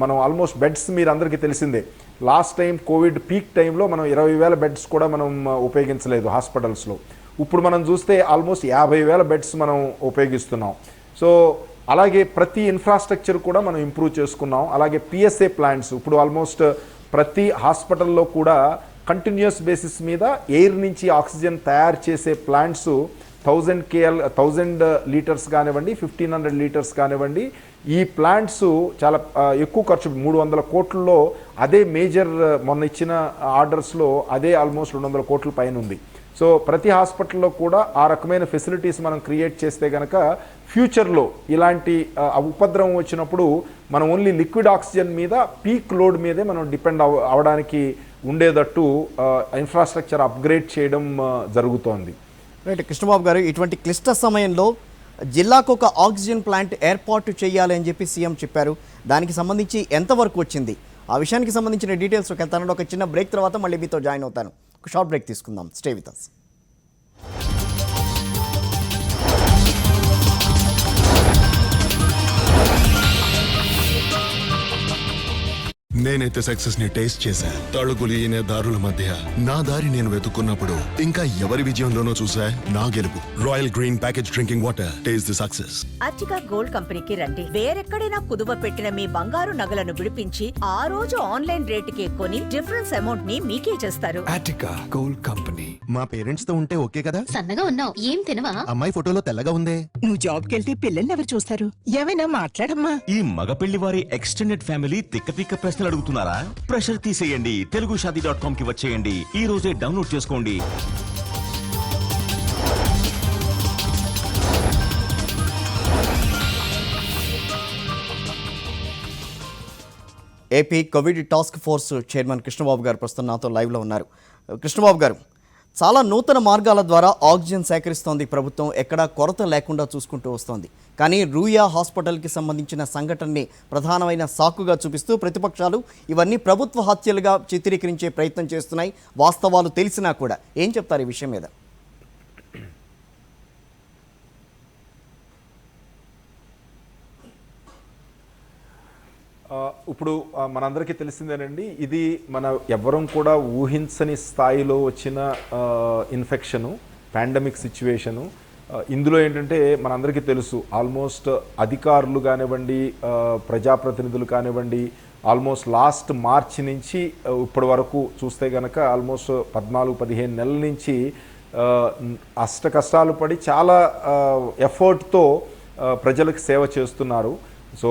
మనం ఆల్మోస్ట్ బెడ్స్ మీరు అందరికీ తెలిసిందే, లాస్ట్ టైం కోవిడ్ పీక్ టైంలో మనం 20,000 బెడ్స్ కూడా మనం ఉపయోగించలేదు హాస్పిటల్స్లో. ఇప్పుడు మనం చూస్తే ఆల్మోస్ట్ 50,000 బెడ్స్ మనం ఉపయోగిస్తున్నాం. సో అలాగే ప్రతి ఇన్ఫ్రాస్ట్రక్చర్ కూడా మనం ఇంప్రూవ్ చేసుకున్నాం. అలాగే పిఎస్ఏ ప్లాంట్స్ ఇప్పుడు ఆల్మోస్ట్ ప్రతి హాస్పిటల్లో కూడా కంటిన్యూస్ బేసిస్ మీద ఎయిర్ నుంచి ఆక్సిజన్ తయారు చేసే ప్లాంట్స్ 1000 లీటర్స్ కానివ్వండి, 1,500 లీటర్స్ కానివ్వండి, ఈ ప్లాంట్స్ చాలా ఎక్కువ ఖర్చు, 300 కోట్లలో అదే మేజర్ మొన్న ఇచ్చిన ఆర్డర్స్లో అదే ఆల్మోస్ట్ 200 కోట్ల పైన ఉంది. సో ప్రతి హాస్పిటల్లో కూడా ఆ రకమైన ఫెసిలిటీస్ మనం క్రియేట్ చేస్తే కనుక ఫ్యూచర్లో ఇలాంటి ఉపద్రవం వచ్చినప్పుడు మనం ఓన్లీ లిక్విడ్ ఆక్సిజన్ మీద, పీక్ లోడ్ మీదే మనం డిపెండ్ అవడానికి ఉండేటట్టు ఇన్ఫ్రాస్ట్రక్చర్ అప్గ్రేడ్ చేయడం జరుగుతోంది. రైట్. కృష్ణబాబు గారు, ఇటువంటి క్లిష్ట సమయంలో జిల్లాకు ఒక ఆక్సిజన్ ప్లాంట్ ఏర్పాటు చేయాలి అని చెప్పి సీఎం చెప్పారు. దానికి సంబంధించి ఎంతవరకు వచ్చింది? ఆ విషయానికి సంబంధించిన డీటెయిల్స్కి వెళ్తానంటే ఒక చిన్న బ్రేక్ తర్వాత మళ్ళీ మీతో జాయిన్ అవుతాను. ఒక షార్ట్ బ్రేక్ తీసుకుందాం. Stay with us. నేనైతే సక్సెస్ ని టేస్ట్ చేశా. తళుకులియనే దారుల మధ్య నా దారి నేను వెతుక్కున్నప్పుడు ఇంకా ఎవరి విజయంలోనో చూసా నా గెలుపు. Royal green package drinking water, taste the success. అర్టిగా gold కంపెనీకి రండి. వేరెక్కడైనా కుదువ పెట్టిన మీ బంగారు నగలను విడిపించి ఆ రోజు ఆన్లైన్ రేటుకే కొని డిఫరెన్స్ అమౌంట్ ని మీకే చేస్తారు. Urtica gold company. మా పేరెంట్స్ తో ఉంటే ఓకే కదా? సన్నగా ఉన్నావు, ఏం తినవా? అమ్మాయి ఫోటోలో తెల్లగా ఉందే. నువ్వు జాబ్కి వెళ్తే పిల్లల్ని ఎవరు చూస్తారు? ఏమైనా మాట్లాడమ్మా. ఈ మగ పెళ్లి వారి ఎక్స్టెండెడ్ ఫ్యామిలీ తిక్క తిక్క ప్రశ్నలు అడుగుతున్నారా? ప్రెషర్ తీసేయండి. telugushadi.com కి వచ్చేయండి. ఈ రోజే డౌన్లోడ్ చేసుకోండి. AP Covid task force chairman Krishnababu గారు ప్రస్తుతం నాతో లైవ్లో ఉన్నారు. కృష్ణబాబు గారు, చాలా నూతన మార్గాల ద్వారా ఆక్సిజన్ సేకరిస్తోంది ప్రభుత్వం, ఎక్కడా కొరత లేకుండా చూసుకుంటూ వస్తోంది. కానీ రూయా హాస్పిటల్కి సంబంధించిన సంఘటనని ప్రధానమైన సాకుగా చూపిస్తూ ప్రతిపక్షాలు ఇవన్నీ ప్రభుత్వ హత్యలుగా చిత్రీకరించే ప్రయత్నం చేస్తున్నాయి. వాస్తవాలు తెలిసినా కూడా. ఏం చెప్తారు ఈ విషయం మీద? ఇప్పుడు మనందరికీ తెలిసిందేనండి, ఇది మన ఎవ్వరం కూడా ఊహించని స్థాయిలో వచ్చిన ఇన్ఫెక్షను, పాండమిక్ సిచ్యువేషను. ఇందులో ఏంటంటే మనందరికీ తెలుసు, ఆల్మోస్ట్ అధికారులు కానివ్వండి, ప్రజాప్రతినిధులు కానివ్వండి, ఆల్మోస్ట్ లాస్ట్ మార్చి నుంచి ఇప్పటి వరకు చూస్తే కనుక ఆల్మోస్ట్ 14-15 నెలల నుంచి అష్ట కష్టాలు పడి చాలా ఎఫర్ట్తో ప్రజలకు సేవ చేస్తున్నారు. సో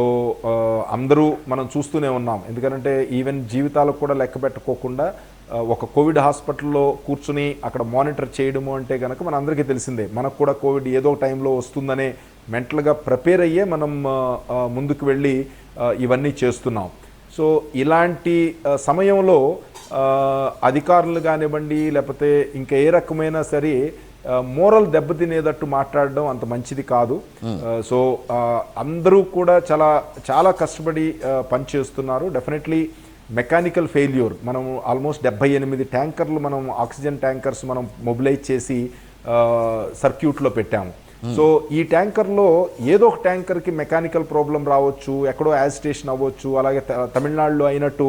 అందరూ మనం చూస్తూనే ఉన్నాం. ఎందుకంటే ఈవెన్ జీవితాలకు కూడా లెక్క పెట్టుకోకుండా ఒక కోవిడ్ హాస్పిటల్లో కూర్చుని అక్కడ మానిటర్ చేయడము అంటే కనుక మన అందరికీ తెలిసిందే. మనకు కూడా కోవిడ్ ఏదో టైంలో వస్తుందనే మెంటల్గా ప్రిపేర్ అయ్యే మనం ముందుకు వెళ్ళి ఇవన్నీ చేస్తున్నాం. సో ఇలాంటి సమయంలో అధికారులు కానివ్వండి, లేకపోతే ఇంకా ఏ రకమైనా సరే మోరల్ దెబ్బతినేటట్టు మాట్లాడడం అంత మంచిది కాదు. సో అందరూ కూడా చాలా చాలా కష్టపడి పనిచేస్తున్నారు. డెఫినెట్లీ మెకానికల్ ఫెయిల్యూర్, మనం ఆల్మోస్ట్ 78 ట్యాంకర్లు మనం ఆక్సిజన్ ట్యాంకర్స్ మనం మొబిలైజ్ చేసి సర్క్యూట్లో పెట్టాము. సో ఈ ట్యాంకర్లో ఏదో ఒక ట్యాంకర్కి మెకానికల్ ప్రాబ్లం రావచ్చు, ఎక్కడో యాజిటేషన్ అవ్వచ్చు, అలాగే తమిళనాడులో అయినట్టు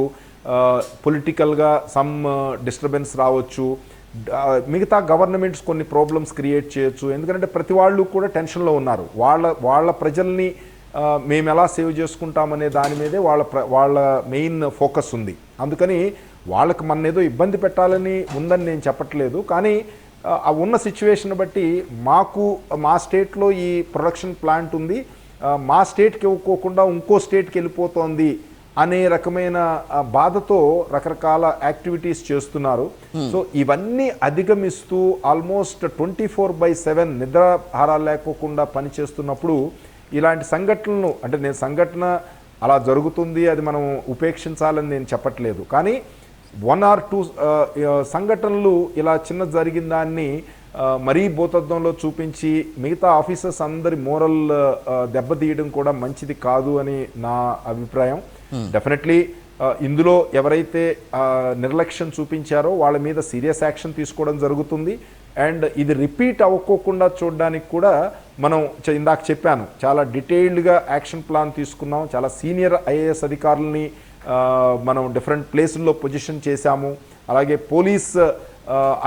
పొలిటికల్గా సమ్ డిస్టర్బెన్స్ రావచ్చు, మిగతా గవర్నమెంట్స్ కొన్ని ప్రాబ్లమ్స్ క్రియేట్ చేయొచ్చు. ఎందుకంటే ప్రతి వాళ్ళు కూడా టెన్షన్లో ఉన్నారు. వాళ్ళ ప్రజల్ని మేము ఎలా సేవ్ చేసుకుంటామనే దాని మీదే వాళ్ళ మెయిన్ ఫోకస్ ఉంది. అందుకని వాళ్ళకి మన ఏదో ఇబ్బంది పెట్టాలని ఉందని నేను చెప్పట్లేదు, కానీ ఆ ఉన్న సిచ్యువేషన్ బట్టి మా స్టేట్లో ఈ ప్రొడక్షన్ ప్లాంట్ ఉంది, మా స్టేట్కి ఇవ్వకోకుండా ఇంకో స్టేట్కి వెళ్ళిపోతోంది అనే రకమైన బాధతో రకరకాల యాక్టివిటీస్ చేస్తున్నారు. సో ఇవన్నీ అధిగమిస్తూ ఆల్మోస్ట్ 24/7 నిద్రాహారాలు లేకోకుండా పనిచేస్తున్నప్పుడు ఇలాంటి సంఘటనలను, అంటే నేను సంఘటన అలా జరుగుతుంది అది మనం ఉపేక్షించాలని నేను చెప్పట్లేదు, కానీ 1 or 2 సంఘటనలు ఇలా చిన్న జరిగిన దాన్ని మరీ భూతత్వంలో చూపించి మిగతా ఆఫీసర్స్ అందరి మోరల్ దెబ్బతీయడం కూడా మంచిది కాదు అని నా అభిప్రాయం. డెఫినెట్లీ ఇందులో ఎవరైతే నిర్లక్ష్యం చూపించారో వాళ్ళ మీద సీరియస్ యాక్షన్ తీసుకోవడం జరుగుతుంది. అండ్ ఇది రిపీట్ అవ్వకోకుండా చూడడానికి కూడా మనం ఇందాక చెప్పాను, చాలా డీటెయిల్డ్గా యాక్షన్ ప్లాన్ తీసుకున్నాం. చాలా సీనియర్ ఐఏఎస్ అధికారులని మనం డిఫరెంట్ ప్లేసుల్లో పొజిషన్ చేశాము. అలాగే పోలీస్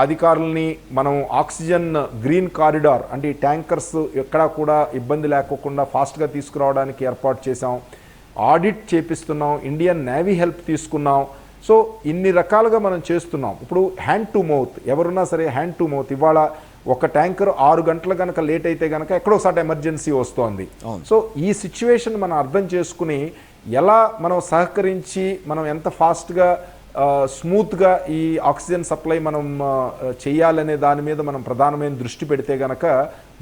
అధికారులని మనం ఆక్సిజన్ గ్రీన్ కారిడార్, అంటే ఈ ట్యాంకర్స్ ఎక్కడా కూడా ఇబ్బంది లేకోకుండా ఫాస్ట్గా తీసుకురావడానికి ఏర్పాటు చేశాం. ఆడిట్ చేపిస్తున్నాం, ఇండియన్ నేవీ హెల్ప్ తీసుకున్నాం. సో ఇన్ని రకాలుగా మనం చేస్తున్నాం. ఇప్పుడు హ్యాండ్ టు మౌత్, ఎవరున్నా సరే హ్యాండ్ టు మౌత్. ఇవాళ ఒక ట్యాంకర్ 6 గంటలు కనుక లేట్ అయితే కనుక ఎక్కడోసారి ఎమర్జెన్సీ వస్తోంది. సో ఈ సిచ్యువేషన్ మనం అర్థం చేసుకుని ఎలా మనం సహకరించి మనం ఎంత ఫాస్ట్గా స్మూత్గా ఈ ఆక్సిజన్ సప్లై మనం చేయాలనే దాని మీద మనం ప్రధానమైన దృష్టి పెడితే కనుక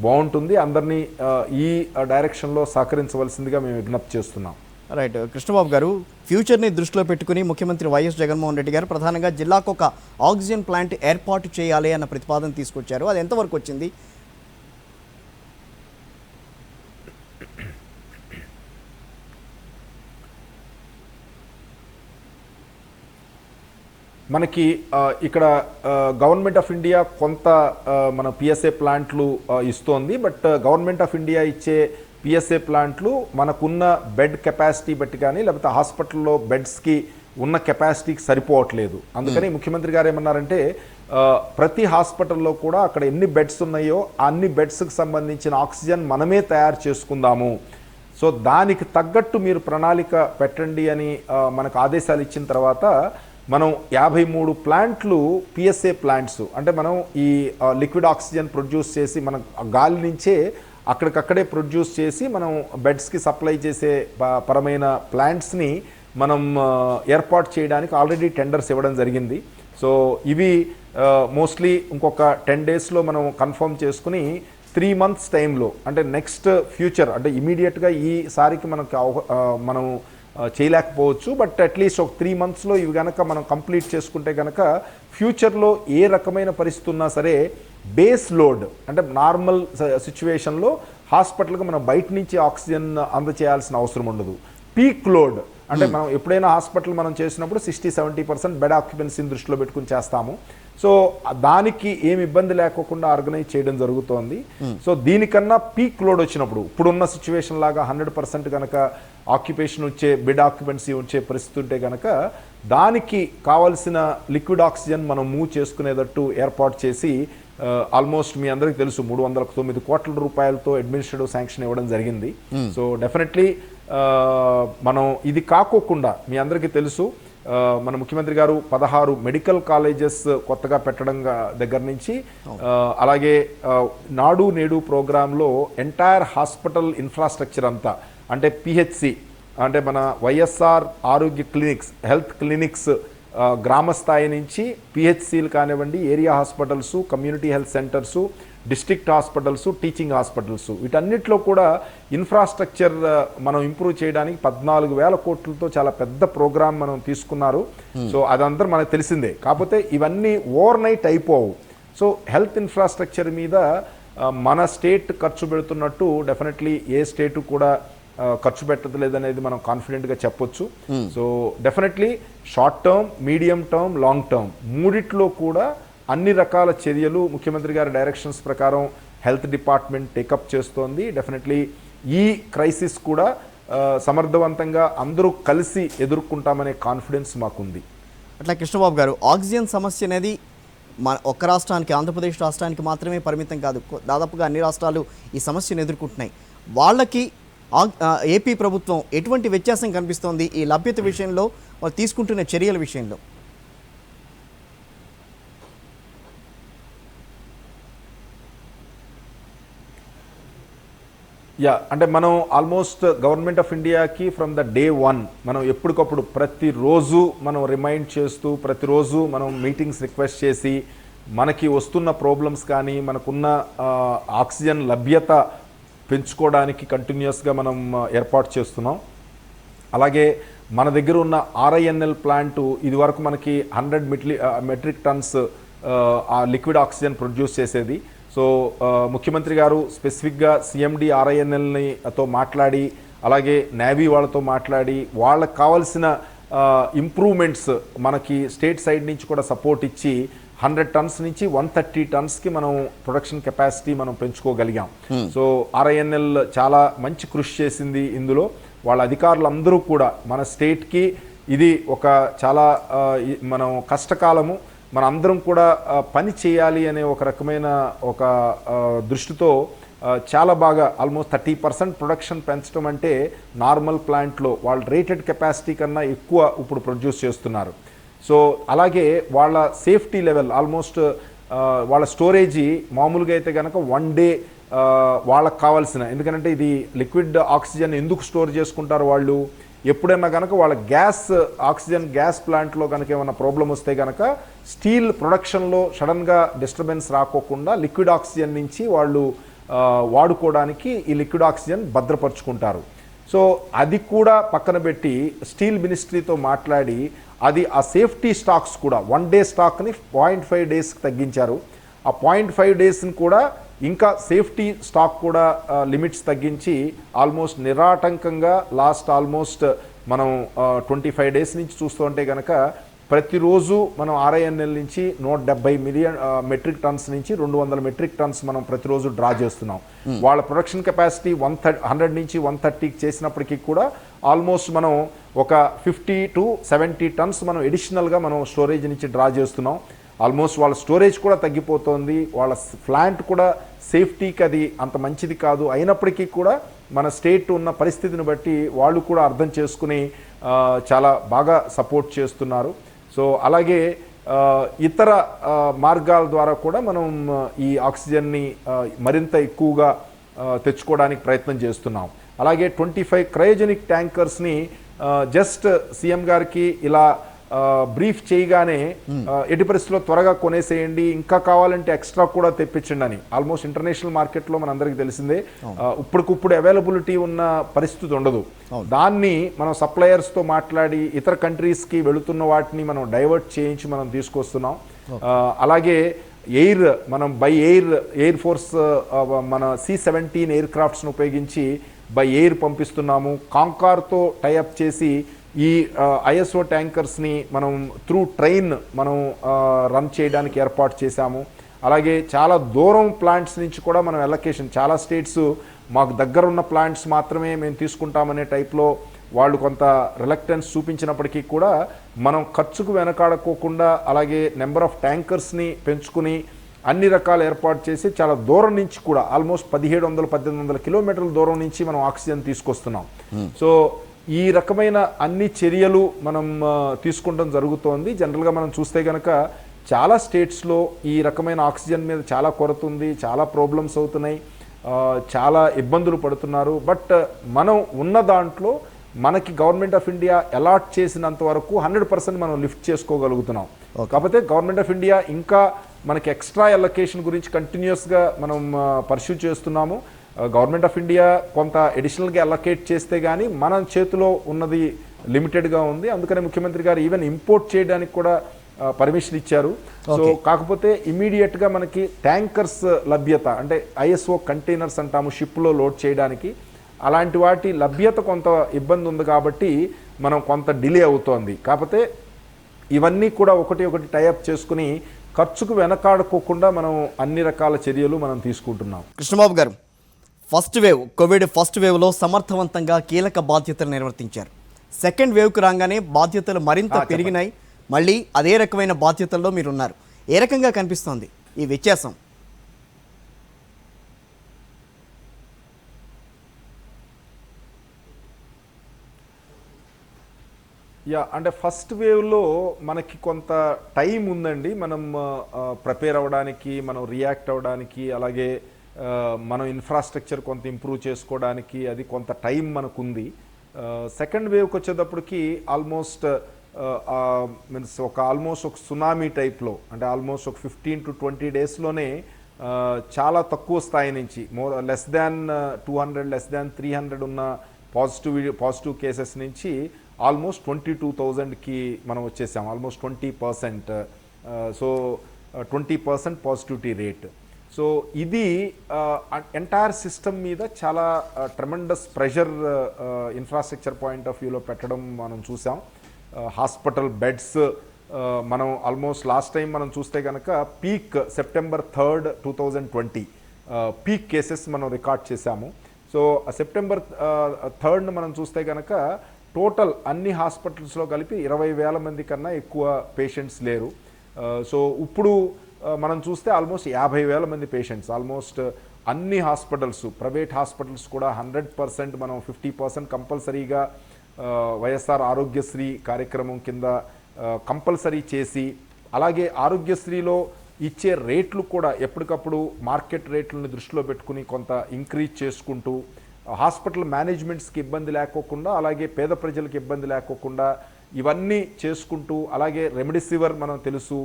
బాగుంటుంది. అందరినీ ఈ డైరెక్షన్లో సహకరించవలసిందిగా మేము విజ్ఞప్తి చేస్తున్నాం. రైట్ కృష్ణబాబు గారు, ఫ్యూచర్ని దృష్టిలో పెట్టుకుని ముఖ్యమంత్రి వైఎస్ జగన్మోహన్ రెడ్డి గారు ప్రధానంగా జిల్లాకు ఒక ఆక్సిజన్ ప్లాంట్ ఏర్పాటు చేయాలి అన్న ప్రతిపాదన తీసుకొచ్చారు. అది ఎంతవరకు వచ్చింది? మనకి ఇక్కడ గవర్నమెంట్ ఆఫ్ ఇండియా కొంత మన పిఎస్ఏ ప్లాంట్లు ఇస్తోంది. బట్ గవర్నమెంట్ ఆఫ్ ఇండియా ఇచ్చే పిఎస్ఏ ప్లాంట్లు మనకున్న బెడ్ కెపాసిటీ బట్టి కానీ, లేకపోతే హాస్పిటల్లో బెడ్స్కి ఉన్న కెపాసిటీకి సరిపోవట్లేదు. అందుకని ముఖ్యమంత్రి గారు ఏమన్నారంటే, ప్రతి హాస్పిటల్లో కూడా అక్కడ ఎన్ని బెడ్స్ ఉన్నాయో అన్ని బెడ్స్కి సంబంధించిన ఆక్సిజన్ మనమే తయారు చేసుకుందాము, సో దానికి తగ్గట్టు మీరు ప్రణాళిక పెట్టండి అని మనకు ఆదేశాలు ఇచ్చిన తర్వాత మనం 53 ప్లాంట్లు పిఎస్ఏ ప్లాంట్స్, అంటే మనం ఈ లిక్విడ్ ఆక్సిజన్ ప్రొడ్యూస్ చేసి మనం గాలి నుంచే అక్కడికక్కడే ప్రొడ్యూస్ చేసి మనం బెడ్స్కి సప్లై చేసే పరమైన ప్లాంట్స్ని మనం ఏర్పాటు చేయడానికి ఆల్రెడీ టెండర్స్ ఇవ్వడం జరిగింది. సో ఇవి మోస్ట్లీ ఇంకొక 10 డేస్లో మనం కన్ఫర్మ్ చేసుకుని 3 మంత్స్ టైంలో, అంటే నెక్స్ట్ ఫ్యూచర్, అంటే ఇమీడియట్గా ఈసారికి మనం చేయలేకపోవచ్చు, బట్ అట్లీస్ట్ ఒక 3 మంత్స్లో ఇవి కనుక మనం కంప్లీట్ చేసుకుంటే కనుక ఫ్యూచర్లో ఏ రకమైన పరిస్థితి ఉన్నా సరే బేస్ లోడ్, అంటే నార్మల్ సిచ్యువేషన్లో హాస్పిటల్కి మనం బయట నుంచి ఆక్సిజన్ అందచేయాల్సిన అవసరం ఉండదు. పీక్ లోడ్ అంటే మనం ఎప్పుడైనా హాస్పిటల్ మనం చేసినప్పుడు 60-70% బెడ్ ఆక్యుపెన్సీని దృష్టిలో పెట్టుకుని చేస్తాము. సో దానికి ఏమి ఇబ్బంది లేకోకుండా ఆర్గనైజ్ చేయడం జరుగుతోంది. సో దీనికన్నా పీక్ లోడ్ వచ్చినప్పుడు, ఇప్పుడున్న సిచ్యువేషన్ లాగా 100% కనుక ఆక్యుపేషన్ వచ్చే బెడ్ ఆక్యుపెన్సీ వచ్చే పరిస్థితి ఉంటే కనుక దానికి కావాల్సిన లిక్విడ్ ఆక్సిజన్ మనం మూవ్ చేసుకునేటట్టు ఏర్పాటు చేసి ఆల్మోస్ట్ మీ అందరికీ తెలుసు 309 కోట్ల రూపాయలతో అడ్మినిస్ట్రేటివ్ శాంక్షన్ ఇవ్వడం జరిగింది. సో డెఫినెట్లీ మనం ఇది కాకోకుండా మీ అందరికీ తెలుసు మన ముఖ్యమంత్రి గారు 16 మెడికల్ కాలేజెస్ కొత్తగా పెట్టడం దగ్గర నుంచి అలాగే నాడు నేడు ప్రోగ్రాంలో ఎంటైర్ హాస్పిటల్ ఇన్ఫ్రాస్ట్రక్చర్ అంతా అంటే పిహెచ్సి అంటే మన వైఎస్ఆర్ ఆరోగ్య క్లినిక్స్ హెల్త్ క్లినిక్స్ గ్రామ స్థాయి నుంచి పిహెచ్సిలు కానివ్వండి, area hospitals, community health centres, district hospitals, teaching hospitals, వీటన్నిటిలో కూడా ఇన్ఫ్రాస్ట్రక్చర్ మనం ఇంప్రూవ్ చేయడానికి 14,000 కోట్లతో చాలా పెద్ద ప్రోగ్రాం మనం తీసుకున్నారు. సో అదంతా మనకు తెలిసిందే. కాకపోతే ఇవన్నీ ఓవర్ నైట్ అయిపోవు. సో హెల్త్ ఇన్ఫ్రాస్ట్రక్చర్ మీద మన స్టేట్ ఖర్చు పెడుతున్నట్టు డెఫినెట్లీ ఏ స్టేటు కూడా ఖర్చు పెట్టలేదనేది మనం కాన్ఫిడెంట్గా చెప్పొచ్చు. So definitely short term, medium term, long term మూడిట్లో కూడా అన్ని రకాల చర్యలు ముఖ్యమంత్రి గారి డైరెక్షన్స్ ప్రకారం హెల్త్ డిపార్ట్మెంట్ టేకప్ చేస్తోంది. డెఫినెట్లీ ఈ క్రైసిస్ కూడా సమర్థవంతంగా అందరూ కలిసి ఎదుర్కొంటామనే కాన్ఫిడెన్స్ మాకుంది. అట్లా కృష్ణబాబు గారు, ఆక్సిజన్ సమస్య అనేది ఒక్క రాష్ట్రానికి, ఆంధ్రప్రదేశ్ రాష్ట్రానికి మాత్రమే పరిమితం కాదు. దాదాపుగా అన్ని రాష్ట్రాలు ఈ సమస్యను ఎదుర్కొంటున్నాయి. వాళ్ళకి ఏపీ ప్రభుత్వం ఎటువంటి వ్యత్యాసం కనిపిస్తోంది ఈ లభ్యత విషయంలో, వాళ్ళు తీసుకుంటున్న చర్యల విషయంలో? అంటే మనం ఆల్మోస్ట్ గవర్నమెంట్ ఆఫ్ ఇండియాకి ఫ్రమ్ ద డే 1 మనం ఎప్పటికప్పుడు ప్రతిరోజు మనం రిమైండ్ చేస్తూ, ప్రతిరోజు మనం మీటింగ్స్ రిక్వెస్ట్ చేసి మనకి వస్తున్న ప్రాబ్లమ్స్ కానీ మనకున్న ఆక్సిజన్ లభ్యత పెంచుకోవడానికి కంటిన్యూస్గా మనం ఏర్పాటు చేస్తున్నాం. అలాగే మన దగ్గర ఉన్న RINL ప్లాంటు ఇదివరకు మనకి 100 metric tons liquid oxygen produce చేసేది. సో ముఖ్యమంత్రి గారు స్పెసిఫిక్గా CMD RINLతో మాట్లాడి, అలాగే నేవీ వాళ్ళతో మాట్లాడి, వాళ్ళకి కావాల్సిన ఇంప్రూవ్మెంట్స్ మనకి స్టేట్ సైడ్ నుంచి కూడా సపోర్ట్ ఇచ్చి 100 టన్స్ నుంచి 130 టన్స్కి మనం ప్రొడక్షన్ కెపాసిటీ మనం పెంచుకోగలిగాం. సో RINL చాలా మంచి కృషి చేసింది ఇందులో. వాళ్ళ అధికారులందరూ కూడా మన స్టేట్కి ఇది ఒక చాలా మనం కష్టకాలము, మన అందరం కూడా పని చేయాలి అనే ఒక రకమైన ఒక దృష్టితో చాలా బాగా ఆల్మోస్ట్ 30% ప్రొడక్షన్ పెంచడం అంటే నార్మల్ ప్లాంట్లో వాళ్ళ రేటెడ్ కెపాసిటీ కన్నా ఎక్కువ ఇప్పుడు ప్రొడ్యూస్ చేస్తున్నారు. సో అలాగే వాళ్ళ సేఫ్టీ లెవెల్ ఆల్మోస్ట్ వాళ్ళ స్టోరేజీ మామూలుగా అయితే కనుక 1 డే వాళ్ళకు కావాల్సిన, ఎందుకంటే ఇది లిక్విడ్ ఆక్సిజన్ ఎందుకు స్టోర్ చేసుకుంటారు వాళ్ళు, ఎప్పుడైనా కనుక వాళ్ళ ఆక్సిజన్ గ్యాస్ ప్లాంట్లో కనుక ఏమైనా ప్రాబ్లం వస్తే కనుక స్టీల్ ప్రొడక్షన్లో సడన్గా డిస్టర్బెన్స్ రాకోకుండా లిక్విడ్ ఆక్సిజన్ నుంచి వాళ్ళు వాడుకోవడానికి ఈ లిక్విడ్ ఆక్సిజన్ భద్రపరుచుకుంటారు. సో అది కూడా పక్కన పెట్టి స్టీల్ మినిస్ట్రీతో మాట్లాడి అది ఆ సేఫ్టీ స్టాక్స్ కూడా 1 డే స్టాక్ని 0.5 డేస్కి తగ్గించారు. ఆ 0.5 డేస్ని కూడా ఇంకా సేఫ్టీ స్టాక్ కూడా లిమిట్స్ తగ్గించి ఆల్మోస్ట్ నిరాటంకంగా లాస్ట్ ఆల్మోస్ట్ మనం 25 డేస్ నుంచి చూస్తుంటే కనుక ప్రతిరోజు మనం RINL నుంచి 170 మిలియన్ మెట్రిక్ టన్స్ నుంచి 200 మెట్రిక్ టన్స్ మనం ప్రతిరోజు డ్రా చేస్తున్నాం. వాళ్ళ ప్రొడక్షన్ కెపాసిటీ 100 నుంచి 130 చేసినప్పటికీ కూడా ఆల్మోస్ట్ మనం ఒక 50 to 70 టన్స్ మనం ఎడిషనల్గా మనం స్టోరేజ్ నుంచి డ్రా చేస్తున్నాం. ఆల్మోస్ట్ వాళ్ళ స్టోరేజ్ కూడా తగ్గిపోతుంది. వాళ్ళ ప్లాంట్ కూడా సేఫ్టీకి అది అంత మంచిది కాదు. అయినప్పటికీ కూడా మన స్టేట్ ఉన్న పరిస్థితిని బట్టి వాళ్ళు కూడా అర్థం చేసుకుని చాలా బాగా సపోర్ట్ చేస్తున్నారు. సో అలాగే ఇతర మార్గాల ద్వారా కూడా మనం ఈ ఆక్సిజన్ని మరింత ఎక్కువగా తెచ్చుకోవడానికి ప్రయత్నం చేస్తున్నాం. అలాగే 25 క్రయోజెనిక్ ట్యాంకర్స్ని జస్ట్ సీఎం గారికి ఇలా బ్రీఫ్ చేయగానే ఎట్టి పరిస్థితుల్లో త్వరగా కొనేసేయండి, ఇంకా కావాలంటే ఎక్స్ట్రా కూడా తెప్పించండి అని. ఆల్మోస్ట్ ఇంటర్నేషనల్ మార్కెట్లో మనందరికీ తెలిసిందే ఇప్పటికిప్పుడు అవైలబిలిటీ ఉన్న పరిస్థితి ఉండదు. దాన్ని మనం సప్లయర్స్తో మాట్లాడి ఇతర కంట్రీస్కి వెళుతున్న వాటిని మనం డైవర్ట్ చేయించి మనం తీసుకొస్తున్నాం. అలాగే మనం బై ఎయిర్ ఫోర్స్ మన C-17 ఎయిర్ క్రాఫ్ట్స్ను ఉపయోగించి బై ఎయిర్ పంపిస్తున్నాము. కాంకార్తో టైఅప్ చేసి ఈ ISO ట్యాంకర్స్ని మనం త్రూ ట్రైన్ మనం రన్ చేయడానికి ఏర్పాటు చేశాము. అలాగే చాలా దూరం ప్లాంట్స్ నుంచి కూడా మనం ఎలకేషన్, చాలా స్టేట్స్ మాకు దగ్గర ఉన్న ప్లాంట్స్ మాత్రమే మేము తీసుకుంటామనే టైప్లో వాళ్ళు కొంత రిలక్టెన్స్ చూపించినప్పటికీ కూడా మనం ఖర్చుకు వెనకాడకోకుండా అలాగే నెంబర్ ఆఫ్ ట్యాంకర్స్ని పెంచుకుని అన్ని రకాల ఏర్పాటు చేసి చాలా దూరం నుంచి కూడా ఆల్మోస్ట్ 1700-1800 కిలోమీటర్ల దూరం నుంచి మనం ఆక్సిజన్ తీసుకొస్తున్నాం. సో ఈ రకమైన అన్ని చర్యలు మనం తీసుకుంటం జరుగుతోంది. జనరల్గా మనం చూస్తే కనుక చాలా స్టేట్స్లో ఈ రకమైన ఆక్సిజన్ మీద చాలా కొరత ఉంది, చాలా ప్రాబ్లమ్స్ అవుతున్నాయి, చాలా ఇబ్బందులు పడుతున్నారు. బట్ మనం ఉన్న దాంట్లో మనకి గవర్నమెంట్ ఆఫ్ ఇండియా అలాట్ చేసినంత వరకు 100% మనం లిఫ్ట్ చేసుకోగలుగుతున్నాం. కాకపోతే గవర్నమెంట్ ఆఫ్ ఇండియా ఇంకా మనకి ఎక్స్ట్రా అలొకేషన్ గురించి కంటిన్యూస్గా మనం పర్స్యూ చేస్తున్నాము. గవర్నమెంట్ ఆఫ్ ఇండియా కొంత అడిషనల్గా అలొకేట్ చేస్తే కానీ మన చేతిలో ఉన్నది లిమిటెడ్గా ఉంది. అందుకనే ముఖ్యమంత్రి గారు ఈవెన్ ఇంపోర్ట్ చేయడానికి కూడా పర్మిషన్ ఇచ్చారు. సో కాకపోతే ఇమీడియట్గా మనకి ట్యాంకర్స్ లభ్యత అంటే ISO కంటైనర్స్ అంటాము షిప్లో లోడ్ చేయడానికి, అలాంటి వాటి లభ్యత కొంత ఇబ్బంది ఉంది కాబట్టి మనం కొంత డిలే అవుతోంది. కాకపోతే ఇవన్నీ కూడా ఒకటి టైఅప్ చేసుకుని ఖర్చుకు వెనకాడుకోకుండా మనం అన్ని రకాల చర్యలు మనం తీసుకుంటున్నాం. కృష్ణబాబు గారు, కోవిడ్ ఫస్ట్ వేవ్లో సమర్థవంతంగా కీలక బాధ్యతలు నిర్వర్తించారు. సెకండ్ వేవ్కు రాగానే బాధ్యతలు మరింత పెరిగినాయి, మళ్ళీ అదే రకమైన బాధ్యతల్లో మీరున్నారు. ఏ రకంగా కనిపిస్తోంది ఈ వ్యత్యాసం? అంటే ఫస్ట్ వేవ్లో మనకి కొంత టైం ఉందండి. మనం ప్రిపేర్ అవ్వడానికి, మనం రియాక్ట్ అవ్వడానికి, అలాగే మనం ఇన్ఫ్రాస్ట్రక్చర్ కొంత ఇంప్రూవ్ చేసుకోవడానికి అది కొంత టైం మనకు ఉంది. సెకండ్ వేవ్కి వచ్చేటప్పటికి ఆల్మోస్ట్ మీన్స్ ఆల్మోస్ట్ ఒక సునామీ టైప్లో అంటే ఆల్మోస్ట్ ఒక 15 to 20 డేస్లోనే చాలా తక్కువ స్థాయి నుంచి లెస్ దాన్ 200 లెస్ దాన్ 300 ఉన్న పాజిటివ్ కేసెస్ నుంచి ఆల్మోస్ట్ 22,000కి మనం వచ్చేసాం, almost 20%. So 20% positivity rate. So ఇది ఎంటైర్ సిస్టమ్ మీద చాలా tremendous pressure infrastructure point of వ్యూలో పెట్టడం మనం చూసాం. హాస్పిటల్ బెడ్స్ మనం ఆల్మోస్ట్ లాస్ట్ టైం మనం చూస్తే కనుక peak September 3rd, 2020 peak cases మనం రికార్డ్ చేశాము. సో September 3rd మనం చూస్తే కనుక టోటల్ అన్ని హాస్పిటల్స్లో కలిపి 20,000 మంది కన్నా ఎక్కువ పేషెంట్స్ లేరు. సో ఇప్పుడు మనం చూస్తే ఆల్మోస్ట్ 50,000 మంది పేషెంట్స్, ఆల్మోస్ట్ అన్ని హాస్పిటల్స్, ప్రైవేట్ హాస్పిటల్స్ కూడా 100% మనం 50% కంపల్సరీగా వైఎస్ఆర్ ఆరోగ్యశ్రీ కార్యక్రమం కింద కంపల్సరీ చేసి, అలాగే ఆరోగ్యశ్రీలో ఇచ్చే రేట్లు కూడా ఎప్పటికప్పుడు మార్కెట్ రేట్లను దృష్టిలో పెట్టుకుని కొంత ఇంక్రీజ్ చేసుకుంటూ, హాస్పిటల్ మేనేజ్మెంట్స్కి ఇబ్బంది లేకోకుండా, అలాగే పేద ప్రజలకు ఇబ్బంది లేకోకుండా ఇవన్నీ చేసుకుంటూ, అలాగే రెమ్డెసివిర్ మనం తెలుసు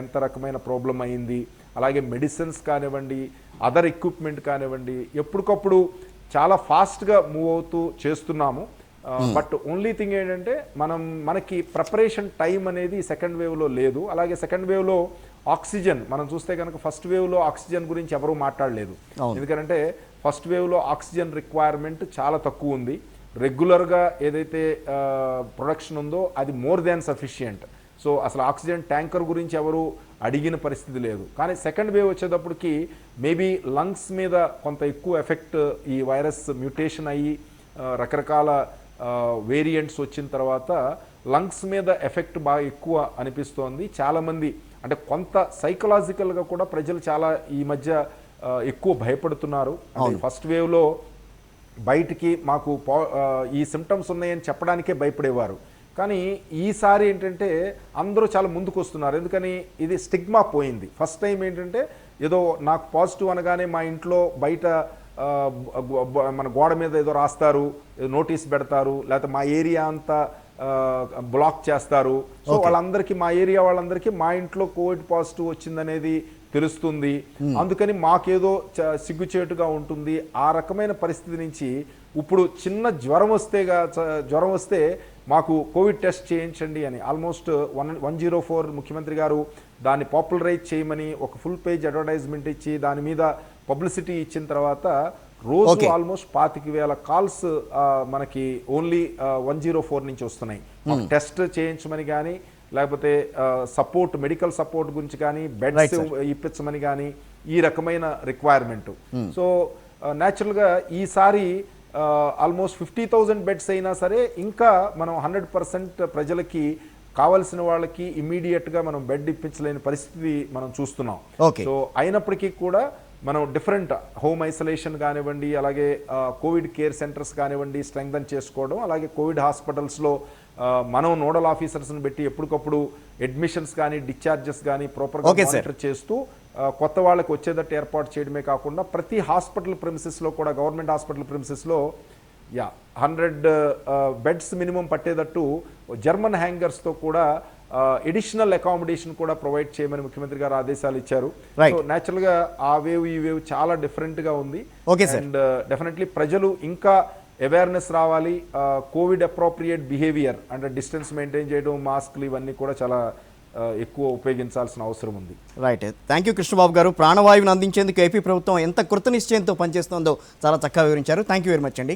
ఎంత రకమైన ప్రాబ్లం అయింది, అలాగే మెడిసిన్స్ కానివ్వండి, అదర్ ఎక్విప్మెంట్ కానివ్వండి, ఎప్పటికప్పుడు చాలా ఫాస్ట్గా మూవ్ అవుతూ చేస్తున్నాము. బట్ ఓన్లీ థింగ్ ఏంటంటే మనకి ప్రిపరేషన్ టైం అనేది సెకండ్ వేవ్లో లేదు. అలాగే సెకండ్ వేవ్లో ఆక్సిజన్ మనం చూస్తే కనుక ఫస్ట్ వేవ్లో ఆక్సిజన్ గురించి ఎవరూ మాట్లాడలేదు. ఎందుకంటే ఫస్ట్ వేవ్లో ఆక్సిజన్ రిక్వైర్మెంట్ చాలా తక్కువ ఉంది. రెగ్యులర్గా ఏదైతే ప్రొడక్షన్ ఉందో అది మోర్ దాన్ సఫిషియంట్. సో అసలు ఆక్సిజన్ ట్యాంకర్ గురించి ఎవరు అడిగిన పరిస్థితి లేదు. కానీ సెకండ్ వేవ్ వచ్చేటప్పటికి మేబీ లంగ్స్ మీద కొంత ఎక్కువ ఎఫెక్ట్ ఈ వైరస్ మ్యూటేషన్ అయ్యి రకరకాల వేరియంట్స్ వచ్చిన తర్వాత లంగ్స్ మీద ఎఫెక్ట్ బాగా ఎక్కువ అనిపిస్తోంది. చాలామంది అంటే కొంత సైకలాజికల్గా కూడా ప్రజలు చాలా ఈ మధ్య ఎక్కువ భయపడుతున్నారు. ఫస్ట్ వేవ్లో బయటికి మాకు ఈ సిమ్టమ్స్ ఉన్నాయని చెప్పడానికే భయపడేవారు. కానీ ఈసారి ఏంటంటే అందరూ చాలా ముందుకు వస్తున్నారు. ఎందుకని ఇది స్టిగ్మా పోయింది. ఫస్ట్ టైం ఏంటంటే ఏదో నాకు పాజిటివ్ అనగానే మా ఇంట్లో బయట మన గోడ మీద ఏదో రాస్తారు, నోటీస్ పెడతారు, లేకపోతే మా ఏరియా అంతా బ్లాక్ చేస్తారు. సో వాళ్ళందరికీ మా ఏరియా వాళ్ళందరికీ మా ఇంట్లో కోవిడ్ పాజిటివ్ వచ్చిందనేది తెలుస్తుంది. అందుకని మాకేదో సిగ్గుచేటుగా ఉంటుంది. ఆ రకమైన పరిస్థితి నుంచి ఇప్పుడు చిన్న జ్వరం వస్తే మాకు కోవిడ్ టెస్ట్ చేయించండి అని ఆల్మోస్ట్ 104 ముఖ్యమంత్రి గారు దాన్ని పాపులరైజ్ చేయమని ఒక ఫుల్ పేజ్ అడ్వర్టైజ్మెంట్ ఇచ్చి దాని మీద పబ్లిసిటీ ఇచ్చిన తర్వాత రోజు ఆల్మోస్ట్ 25,000 కాల్స్ మనకి ఓన్లీ 104 నుంచి వస్తున్నాయి. టెస్ట్ చేయించమని కానీ, లేకపోతే సపోర్ట్ మెడికల్ సపోర్ట్ గురించి కానీ, బెడ్స్ ఇప్పించమని కానీ, ఈ రకమైన రిక్వైర్మెంట్. సో న్యాచురల్గా ఈసారి ఆల్మోస్ట్ 50,000 బెడ్స్ అయినా సరే ఇంకా మనం 100% ప్రజలకి కావలసిన వాళ్ళకి ఇమ్మీడియట్గా మనం బెడ్ ఇప్పించలేని పరిస్థితి మనం చూస్తున్నాం. Okay. సో అయినప్పటికీ కూడా మనం డిఫరెంట్ హోమ్ ఐసోలేషన్ కానివ్వండి, అలాగే కోవిడ్ కేర్ సెంటర్స్ కానివ్వండి స్ట్రెంగ్థన్ చేసుకోవడం, అలాగే కోవిడ్ హాస్పిటల్స్లో మనం నోడల్ ఆఫీసర్స్ని పెట్టి ఎప్పటికప్పుడు అడ్మిషన్స్ కానీ డిశ్చార్జెస్ కానీ ప్రాపర్గా Okay, sir. మానిటర్ చేస్తూ కొత్త వాళ్ళకి వచ్చేటట్టు ఏర్పాటు చేయడమే కాకుండా ప్రతి హాస్పిటల్ ప్రిమిసెస్లో కూడా గవర్నమెంట్ హాస్పిటల్ ప్రిమిసెస్లో 100 బెడ్స్ మినిమం పట్టేటట్టు జర్మన్ హ్యాంగర్స్తో కూడా ఎడిషనల్ అకామిడేషన్ కూడా ప్రొవైడ్ చేయమని ముఖ్యమంత్రి గారు ఆదేశాలు ఇచ్చారు. Right. సో న్యాచురల్గా ఆ వేవ్ ఈ వేవ్ చాలా డిఫరెంట్గా ఉంది. Okay, sir. అండ్ డెఫినెట్లీ ప్రజలు ఇంకా అవేర్నెస్ రావాలి. కోవిడ్ అప్రోప్రియేట్ బిహేవియర్ అంటే డిస్టెన్స్ మెయింటైన్ చేయడం, మాస్క్లు ఇవన్నీ కూడా చాలా ఎక్కువ ఉపయోగించాల్సిన అవసరం ఉంది. రైట్, థ్యాంక్ యూ కృష్ణబాబు గారు. ప్రాణవాయువును అందించేందుకు ఏపీ ప్రభుత్వం ఎంత కృతనిశ్చయంతో పనిచేస్తుందో చాలా చక్కగా వివరించారు. థ్యాంక్ యూ వెరీ మచ్ అండి.